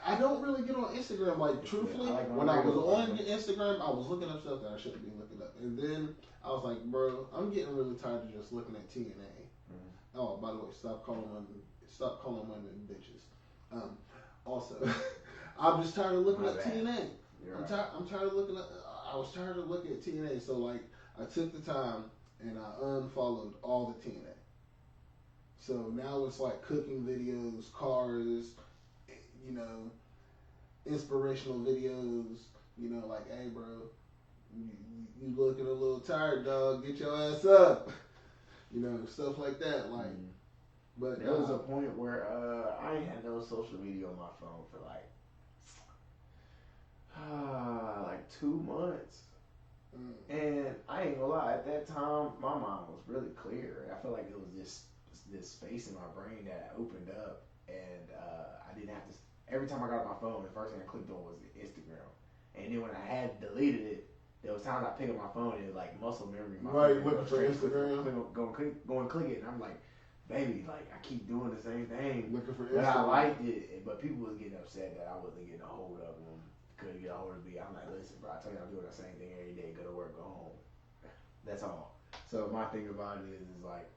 I don't really get on Instagram. Like, truthfully, when I was on Instagram, I was looking up stuff that I shouldn't be looking up. And then I was like, bro, I'm getting really tired of just looking at TNA. Oh, by the way, stop calling women bitches. Also, I'm just tired of looking at TNA. I'm tired of looking at. I was tired of looking at TNA. So like, I took the time and I unfollowed all the TNA. So now it's like cooking videos, cars, you know, inspirational videos. You know, like, hey, bro, you looking a little tired, dog. Get your ass up. You know, stuff like that. Like, but there was a point where I ain't had no social media on my phone for like 2 months. And I ain't gonna lie, at that time, my mind was really clear. I felt like it was just this space in my brain that opened up, and I didn't have to. Every time I got on my phone, the first thing I clicked on was Instagram, and then when I had deleted it, there was times I pick up my phone and it was like muscle memory. Looking for Instagram, go and click it, and I'm like, baby, like I keep doing the same thing. Looking for Instagram. But I liked it, but people was getting upset that I wasn't getting a hold of them. Couldn't get a hold of me. I'm like, listen, bro, I tell you I'm doing the same thing every day. Go to work, go home. That's all. So my thing about it is like,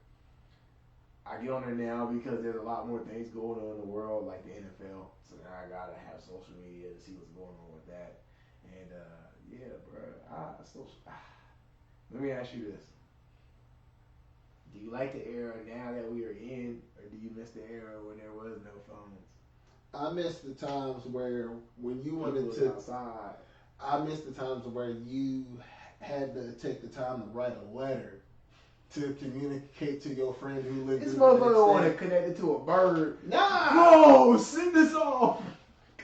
I get on there now because there's a lot more things going on in the world, like the NFL. So now I gotta have social media to see what's going on with that. And yeah, bro, let me ask you this. Do you like the era now that we are in, or do you miss the era when there was no phones? I miss the times where when you wanted to outside. I miss the times where you had to take the time to write a letter to communicate to your friend who lived This in motherfucker want to connect it to a bird. Nah! No! Send this off!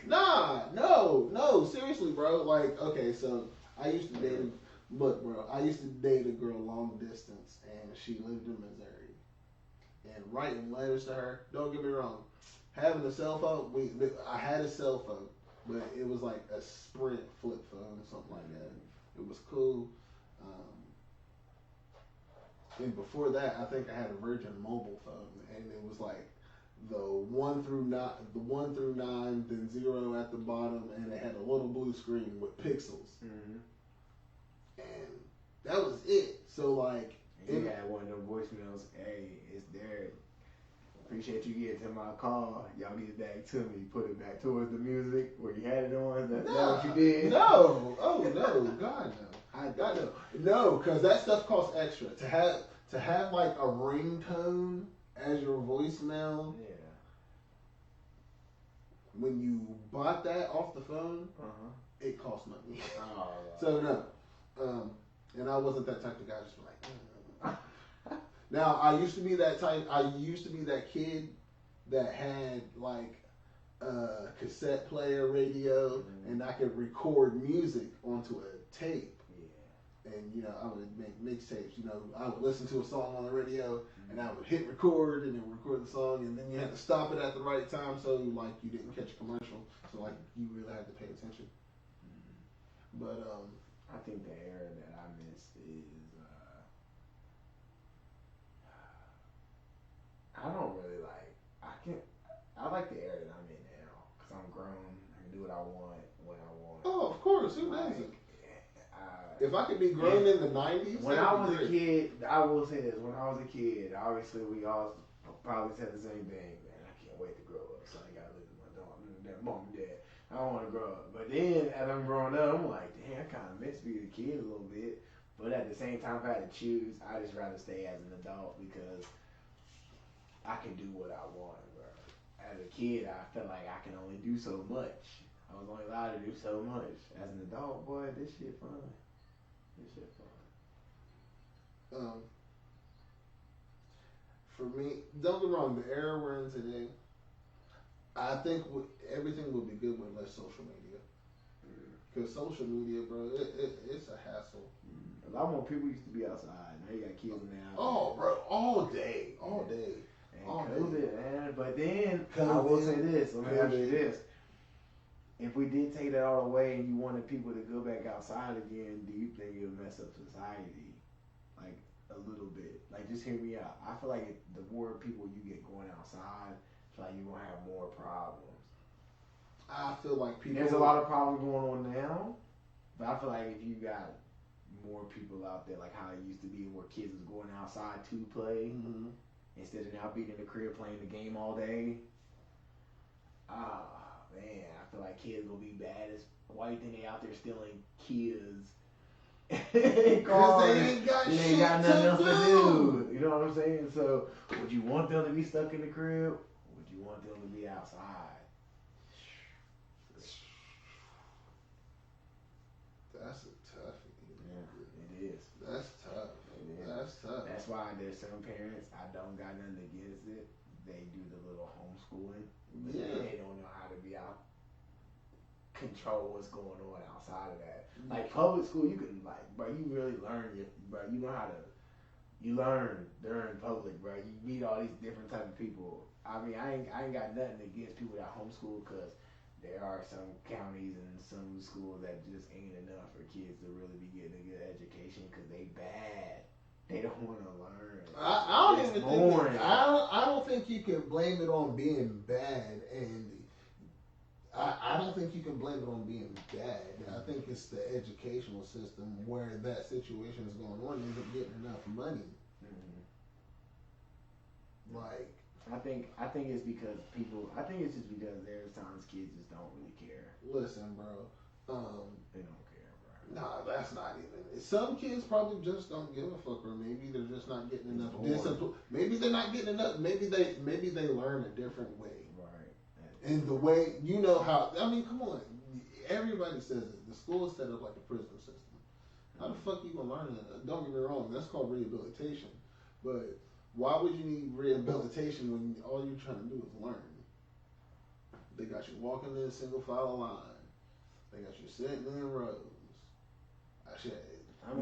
Nah, no, seriously, bro. Like, okay, so I used to date a girl long distance, and she lived in Missouri. And writing letters to her, don't get me wrong, having a cell phone, I had a cell phone, but it was like a Sprint flip phone or something like that. It was cool. And before that, I think I had a Virgin mobile phone, and it was like the 1 through 9, then 0 at the bottom, and it had a little blue screen with pixels. Mm-hmm. And that was it. So like, you had one of them voicemails. Hey, it's there. Appreciate you getting to my call. Y'all get it back to me. Put it back towards the music where you had it on. That's what you did. No. Oh no. God no. God no. No, because that stuff costs extra. To have like a ringtone as your voicemail. Yeah. When you bought that off the phone, it cost money. Oh, so no. And I wasn't that type of guy. Just like. Now I used to be that type. I used to be that kid that had like a cassette player radio, and I could record music onto a tape. Yeah. And you know, I would make mixtapes. You know, I would listen to a song on the radio, and I would hit record, and then record the song, and then you had to stop it at the right time, so like you didn't catch a commercial. So like you really had to pay attention. But I think the era that I miss is. I don't really like. I like the era that I'm in now because I'm grown. I can do what I want when I want. Oh, of course. Who doesn't? If I could be grown in the 90s. When I was a kid, I will say this. When I was a kid, obviously we all probably said the same thing. Man, I can't wait to grow up. So I got to live with my dog, mom and dad. I don't want to grow up. But then as I'm growing up, I'm like, damn, I kind of miss being a kid a little bit. But at the same time, if I had to choose, I just rather stay as an adult because I can do what I want, bro. As a kid, I felt like I can only do so much. I was only allowed to do so much. As an adult, boy, this shit fun. For me, don't get me wrong, the era we're in today, I think everything would be good with less social media. Because social media, bro, it's a hassle. A lot more people used to be outside. Now you got kids in the house. Oh, bro, all day. And Oh, COVID, man. But then I COVID. will say this. Let me ask you COVID. this: if we did take that all away, and you wanted people to go back outside again, do you think it would mess up society, like a little bit? Like, just hear me out. I feel like the more people you get going outside, I feel like you're gonna have more problems. I feel like people. There's a lot of problems going on now, but I feel like if you got more people out there, like how it used to be, where kids was going outside to play Mm-hmm. instead of now being in the crib playing the game all day. Ah, man, I feel like kids will be bad as. Why do you think they out there stealing kids? Because they ain't got They shit ain't got nothing to else to do. do. You know what I'm saying? So, would you want them to be stuck in the crib? Or would you want them to be outside? That's a toughie. Yeah, it is. That's tough. It is. That's tough. That's why there's some parents, I don't got nothing against it. They do the little homeschooling. But Yeah. they don't know how to be out, control what's going on outside of that. Like public school, you can like, bro, you really learn, bro. You know how to, you learn during public, bro. You meet all these different type of people. I mean, I ain't got nothing against people that homeschool, because there are some counties and some schools that just ain't enough for kids to really be getting a good education because they bad. They don't want to learn. I don't It's even boring. think. I don't think you can blame it on being bad, Andy. I don't think you can blame it on being bad. I think it's the educational system where that situation is going on. Isn't getting enough money. Mm-hmm. Like, I think it's because people. I think it's just because there's times kids just don't really care. listen, bro. They don't care, bro. Nah, that's not even. Some kids probably just don't give a fuck, or maybe they're just not getting enough boring. discipline. Maybe they're not getting enough. Maybe they learn a different way. Right. And the way, you know how, I mean, come on. Everybody says it. The school is set up like a prison system. How the fuck you gonna learn that? Don't get me wrong, that's called rehabilitation. But why would you need rehabilitation when all you're trying to do is learn? They got you walking in a single file line. They got you sitting in rows.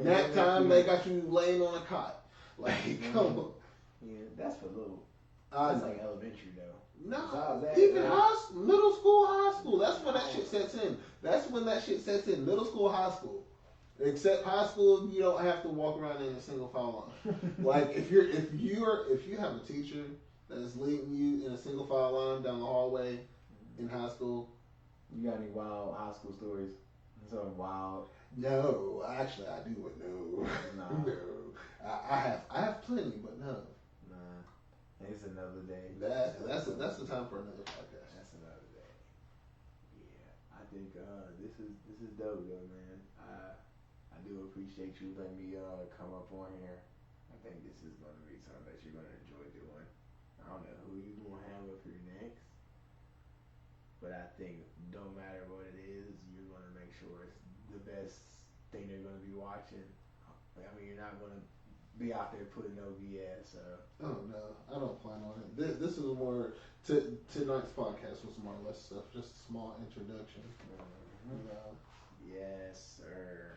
Nap time, they got you laying on a cot. Like, come on. Yeah, that's for little. I That's know. like elementary though. No, Besides that, even man. middle school, high school. That's when that shit sets in. That's when that shit sets in. Middle school, high school. Except high school, you don't have to walk around in a single file line. Like if you have a teacher that's leading you in a single file line down the hallway in high school. You got any wild high school stories? Something wild? No, actually I do, but no, Nah. no. I have plenty, but no. Nah. It's another day. That's the time for another podcast. That's another day. Yeah, I think this is dope though, man. I do appreciate you letting me come up on here. I think this is gonna be something that you're gonna enjoy doing. I don't know who you gonna have up here next, but I think no matter what it is, you're gonna make sure it's the best thing they're gonna be watching. I mean, you're not gonna be out there putting no BS. So. Oh no, I don't plan on it. This is more tonight's podcast was more or less stuff, just a small introduction. Mm-hmm. You know. Yes, sir.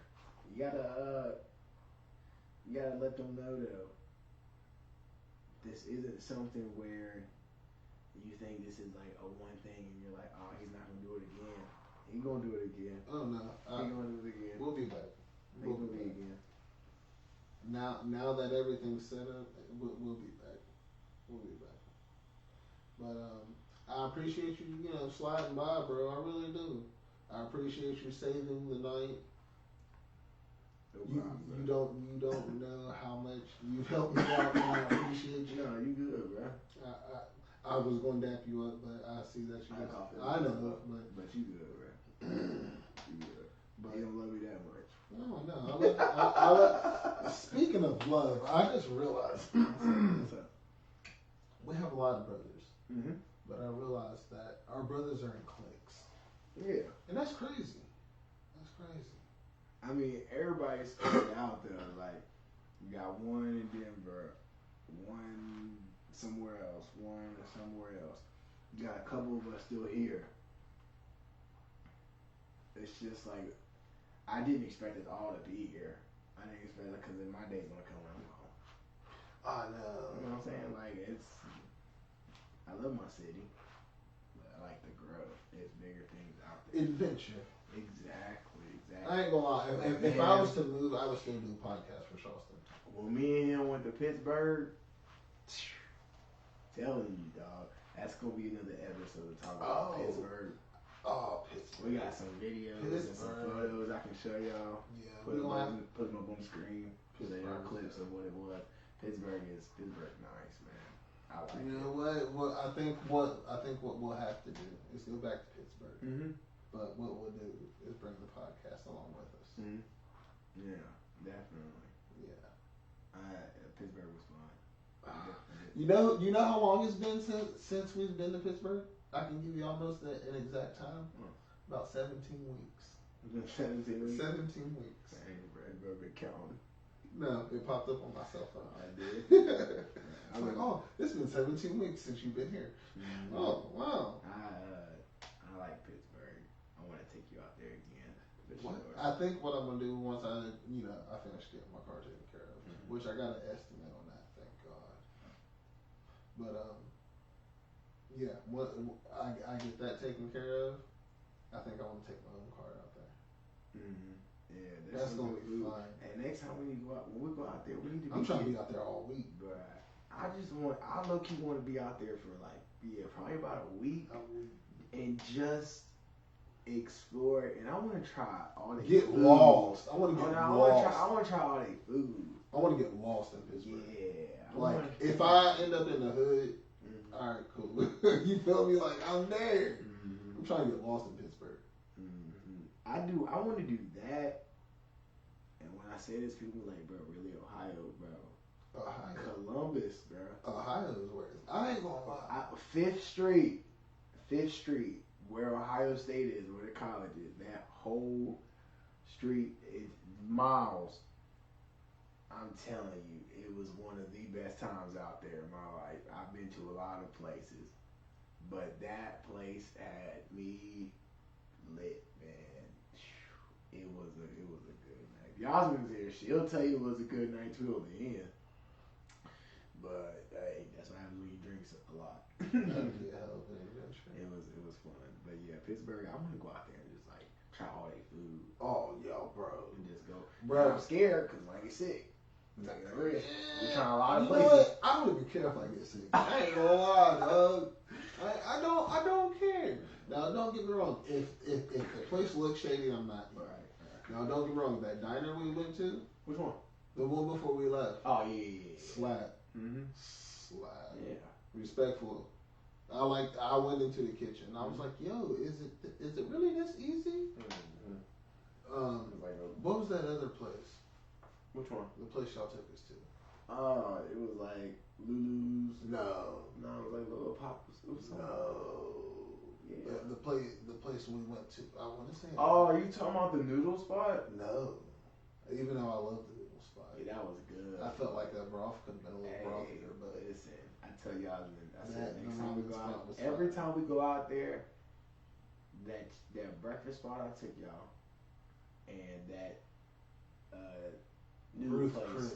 You gotta let them know though. This isn't something where you think this is like a one thing and you're like, oh, he's not gonna do it again. He gonna do it again. Oh no, He gonna do it again. we'll be back. He gonna do it again. Now that everything's set up, we'll be back. We'll be back. But I appreciate you, sliding by, bro. I really do. I appreciate you saving the night. No You problem, don't know how much you've helped me out, and I appreciate you. No, you good, bro. I was going to dap you up, but I see that you. I know, but you good, bro. You good. but You don't love me that much. no. Speaking of love, I just realized What's up? we have a lot of brothers, Mm-hmm. but I realized that our brothers are in cliques, Yeah. and that's crazy. That's crazy. I mean, everybody's spread out there. Like, you got one in Denver, one somewhere else, one somewhere else. You got a couple of us still here. It's just like, I didn't expect us all to be here. I didn't expect it because my day's gonna come when I'm home. I know. You know what I'm saying? Like, I love my city, but I like to grow. There's bigger things out there. Adventure. Exactly. I ain't gonna lie. If I was to move, I would still do a podcast for Charleston. When me and him went to Pittsburgh, telling you, dog, that's gonna be another episode to talk about Pittsburgh. Oh, Pittsburgh. We got some videos and some photos I can show y'all. Yeah, Put them up on the screen. Put clips of what it was. Pittsburgh nice, man. I like it. You know what? I think what we'll have to do is go back to Pittsburgh. Mm-hmm. But what we'll do is bring the podcast along with us. Mm-hmm. Yeah, definitely. Yeah. Pittsburgh was fun. You know how long it's been since we've been to Pittsburgh? I can give you almost an exact time. About 17 weeks. 17 weeks? 17 weeks. Dang, bro, been counting. No, it popped up on my cell phone. I did. I was like, oh, it's been 17 weeks since you've been here. Mm-hmm. Oh, wow. I like Pittsburgh. I want to take you out there again. Sure. I think what I'm gonna do once I finish getting my car taken care of, which I got an estimate on that, thank God. But yeah, what I get that taken care of, I think I want to take my own car out there. Mm-hmm. Yeah, that's gonna be fun. And next time when we go out there, we need to be. I'm trying to be out there all week, but I low-key want to be out there for probably about a week, and just explore. And I want to try all the get food. Lost. I want to get lost. I want to try all the food. I want to get lost in Pittsburgh. Yeah. If I end up in the hood, all right, cool. You feel me? Like I'm there. Mm-hmm. I'm trying to get lost in Pittsburgh. Mm-hmm. I want to do that. And when I say this, people are like, bro, really Ohio, bro. Ohio. Columbus, bro. Ohio is where it's. I ain't gonna lie. Fifth Street, where Ohio State is, where the college is. That whole street is miles. I'm telling you, it was one of the best times out there in my life. I've been to a lot of places, but that place had me lit, man. It was a good night. If Yasmin's here, she'll tell you it was a good night till the end. But hey, that's what happens when you drink a lot. That'd be a hell of an adventure. It was fun. But yeah, Pittsburgh, I want to go out there and just try all their food. Oh, yo, bro. And just go. Bro. I'm scared because I get sick. Yeah. We're trying a lot of places. What? I don't even care if I get sick. I ain't gonna lie, dog. I don't care. Now, don't get me wrong. If the place looks shady, I'm not eating. Right. Now, don't get me wrong. That diner we went to. Which one? The one before we left. Oh yeah. Slap. Mm-hmm. Slap. Yeah. Respectful. I went into the kitchen. And I was like, yo, is it really this easy? What was that other place? Which one? The place y'all took us to. It was like Lulu's. No, it was like Little Pops. No. Yeah. The place we went to. I want to say. Oh, are you talking about the noodle spot? No. Even though I love the noodle spot. Yeah, that was good. I felt like that broth could have been a little brothier, but listen, I tell y'all, next time we go out, every time we go out there, that breakfast spot I took y'all, and that new place. Chris.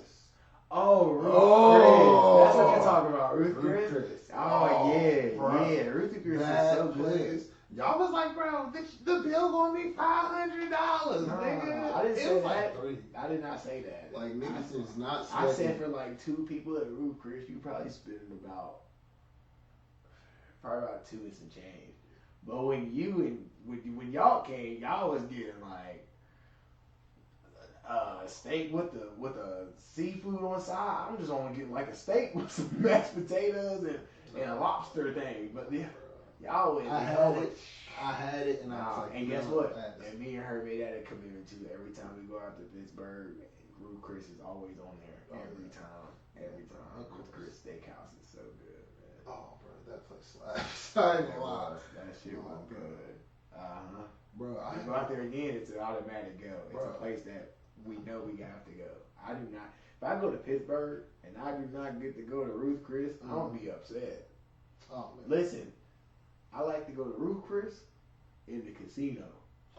Oh, Ruth Chris. That's what you're talking about, Ruth Chris. Oh, yeah, bro. Yeah. Ruth Chris is so good. Y'all was like, bro, the bill gonna be $500, nigga. I didn't say that. Like 3. I did not say that. Like niggas was not. I said for like 2 people at Ruth Chris, you probably spend about 2 and some change. But when y'all came, y'all was getting like steak with the seafood on the side. I'm just only getting like a steak with some mashed potatoes and a lobster thing. But yeah, y'all went. I had it, and I was like, and guess what? And me and her made that a commitment too. Every time we go out to Pittsburgh, Ruth Chris is always on there. Every time. Ruth Chris Steakhouse is so good, man. Oh, bro, that place slaps. I ain't gonna lie. That shit was good. Bro, I go out there again, it's an automatic go. It's a place that we know we have to go. I do not. If I go to Pittsburgh and I do not get to go to Ruth Chris, I'm gonna be upset. Oh man. Listen, I like to go to Ruth Chris in the casino.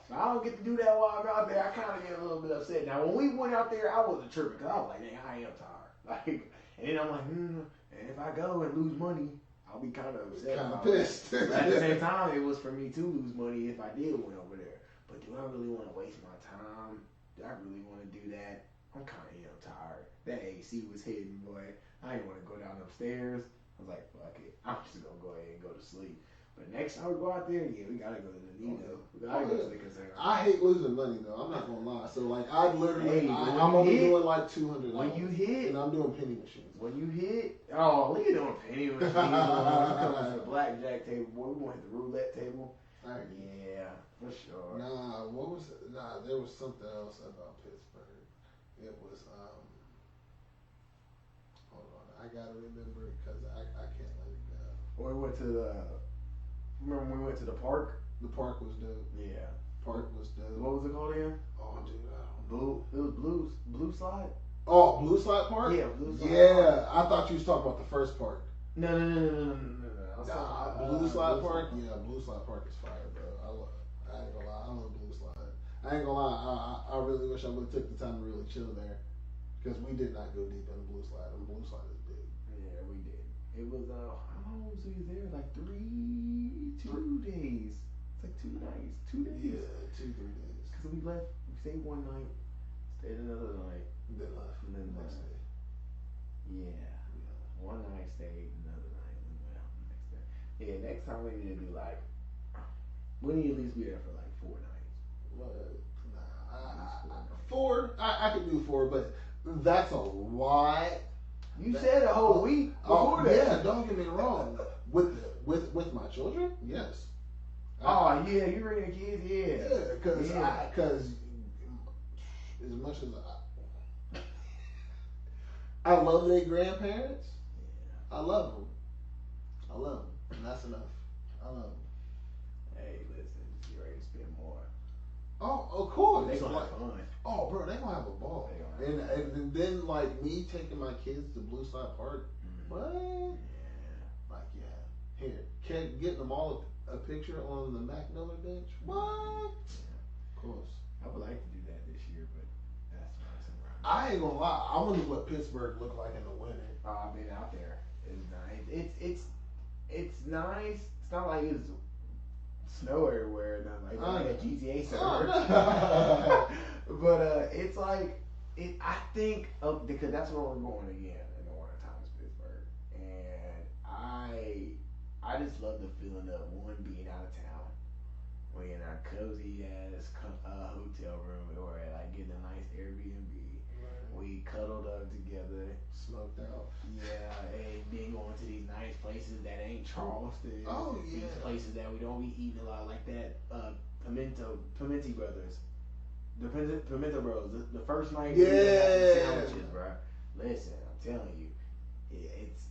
So I don't get to do that while I'm out there. I kind of get a little bit upset. Now when we went out there, I wasn't tripping because I was like, dang, I am tired. Like, and then I'm like, and if I go and lose money, I'll be kind of upset. Kind of about pissed. But at the same time, it was for me to lose money if I did win over there. But do I really want to waste my time? Do I really want to do that? I'm kind of tired. That AC was hitting, boy. I didn't want to go down upstairs. I was like, fuck it. I'm just gonna go ahead and go to sleep. But next time we go out there, yeah, we gotta go to the Nino. We gotta go to the casino. I hate losing money though. I'm not gonna lie. So like, I literally, Hey, I'm only doing like $200. When you hit, and I'm doing penny machines. when you hit, oh, look at them penny machines. When you come to the blackjack table, boy, we gonna hit the roulette table. Right. Yeah, for sure. Nah, what was it? Nah, there was something else about Pittsburgh. It was hold on, I gotta remember it because I can't let it go. We went to the. Remember when we went to the park? The park was dope. Yeah. Park was dope. What was it called again? Oh, dude, I don't know. Blue. It was Blue Slide. Oh, Blue Slide Park? Yeah, Blue Slide Yeah, Park. I thought you was talking about the first park. No. I was Nah, talking about, Blue Slide Park? Yeah, Blue Slide Park is fire, bro. I ain't gonna lie, I love Blue Slide. I ain't gonna lie, I really wish I would have took the time to really chill there. Because we did not go deep in the Blue Slide, and Blue Slide is big. Yeah, we did. It was how long was we there? Like 2 days. It's like 2 nights, 2 days. Yeah, 2-3 days. Because we left, we stayed one night, stayed another night, Then left. and then Next left. day. Yeah. One night stayed, another night, and then went out the next day. Yeah, next time we need to do like, we need to at least be there for like 4 nights. Nah, 4. I could do 4, but that's a lot. You said a whole week before that. Yeah, don't get me wrong. With my children, yes. Oh yeah, you bring the kids, yeah. Yeah, because as much as I love their grandparents, I love them. And that's enough. I love them. Hey, listen, you ready to spend more? Oh, of course. They gonna have fun. Oh, bro, they gonna have a ball. And then like me taking my kids to Blue Slide Park. What? Yeah. Like here, getting them all a picture on the Mac Miller bench. What? Yeah. Of course. I would like to do that this year, but that's not. I ain't gonna lie. I wonder what Pittsburgh looked like in the winter. I've been out there. It's nice. It's nice. It's not like it's snow everywhere. Not like a GTA server. But it's like I think because that's where we're going again in the winter time is Pittsburgh, and I just love the feeling of one being out of town, we in our cozy ass hotel room, or like getting a nice Airbnb. We cuddled up together, Smoked out. yeah, and then going to these nice places that ain't Charleston. Oh, yeah. These places that we don't be eating a lot like that. Pimenti Brothers. The Pimento Bros. The first night we had some sandwiches, bro. Listen, I'm telling you, it's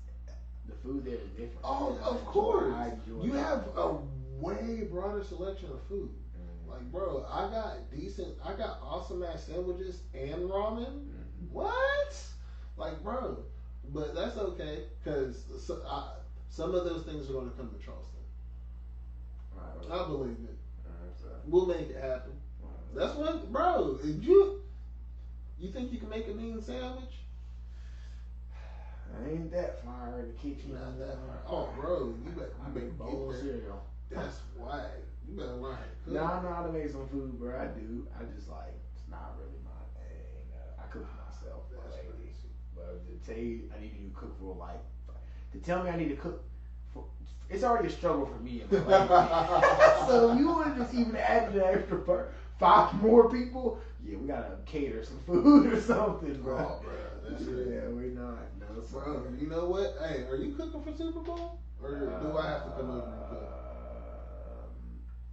the food there is different. Oh, of course. You have a way broader selection of food. Like, bro, I got awesome ass sandwiches and ramen. What? Like, bro, but that's okay because some of those things are going to come to Charleston. I believe it. We'll make it happen. That's what, bro. If you think you can make a mean sandwich? I ain't that far in the kitchen. Not that far. Oh, bro, you better make bowl of get there. cereal. That's why you better learn how to cook. Nah, I know how to make some food, bro. I do. I just like it's not really my thing. I cook for myself, That's lately. crazy. But to tell you, I need to cook for like. To tell me I need to cook for, it's already a struggle for me. In my life. So if you want to just even add an extra 5 more people, yeah, we gotta cater some food or something, bro. Oh, bro, that's yeah, we're not. No, bro, you know what? Hey, are you cooking for Super Bowl, or do I have to come over and cook?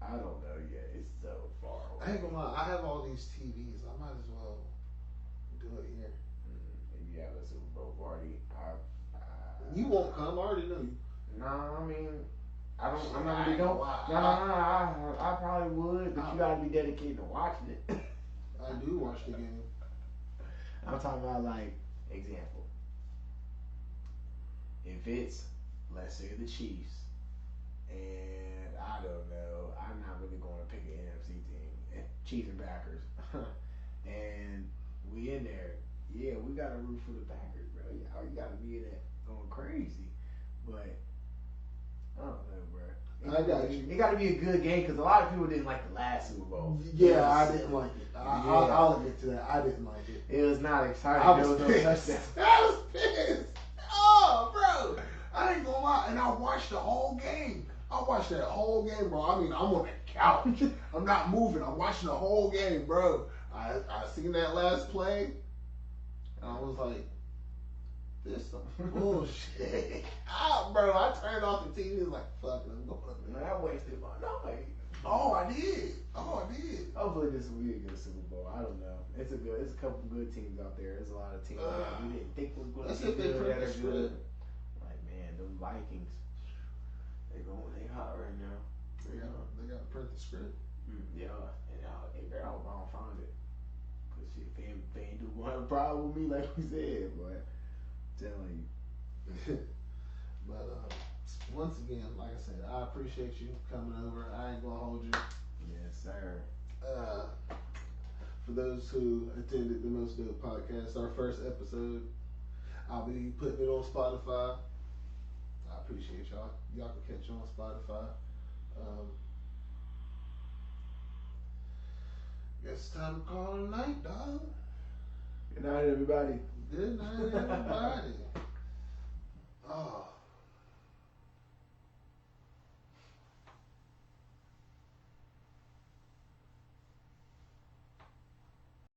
I don't know yet. It's so far away. I ain't gonna lie. I have all these TVs. I might as well do it here. If you have a Super Bowl party, You won't come. I already know you. No, I mean, I don't. I'm not I gonna ain't be gonna going. lie. No. I probably would, but you gotta be dedicated to watching it. I do watch the game. I'm talking about like example. If it's let's say the Chiefs, and I don't know, I'm not really going to pick an NFC team, Chiefs and Packers, and we in there. Yeah, we gotta root for the Packers, bro. You gotta be in that going crazy, but I don't know, bro. I got you. It got to be a good game because a lot of people didn't like the last Super Bowl. Yeah, I didn't like it. I'll admit to that. I didn't like it. It was not exciting. I was There was no pissed. touchdown. I was pissed. Oh, bro. I ain't gonna lie. And I watched the whole game. I watched that whole game, bro. I mean, I'm on the couch. I'm not moving. I'm watching the whole game, bro. I seen that last play. And I was like, this some bullshit. Bro, I turned off the TV. It was like, fuck it. I'm going up there. Man, I wasted my night. Oh, I did. Hopefully this will be a good Super Bowl. I don't know. It's a couple good teams out there. There's a lot of teams that we didn't think was going Let's to be see if they good. print That the are script. good. Like man, them Vikings, they hot right now. They got to print the script. Yeah, and I hope I don't find it. Cause shit, if they ain't do one have a problem with me, like we said, but I'm telling you. But once again, like I said, I appreciate you coming over. I ain't gonna hold you. Yes, sir. For those who attended the Most Dope podcast, our first episode, I'll be putting it on Spotify. I appreciate y'all. Y'all can catch it on Spotify. Guess it's time to call it a night, dog. Good night, everybody. Good night, everybody. Oh.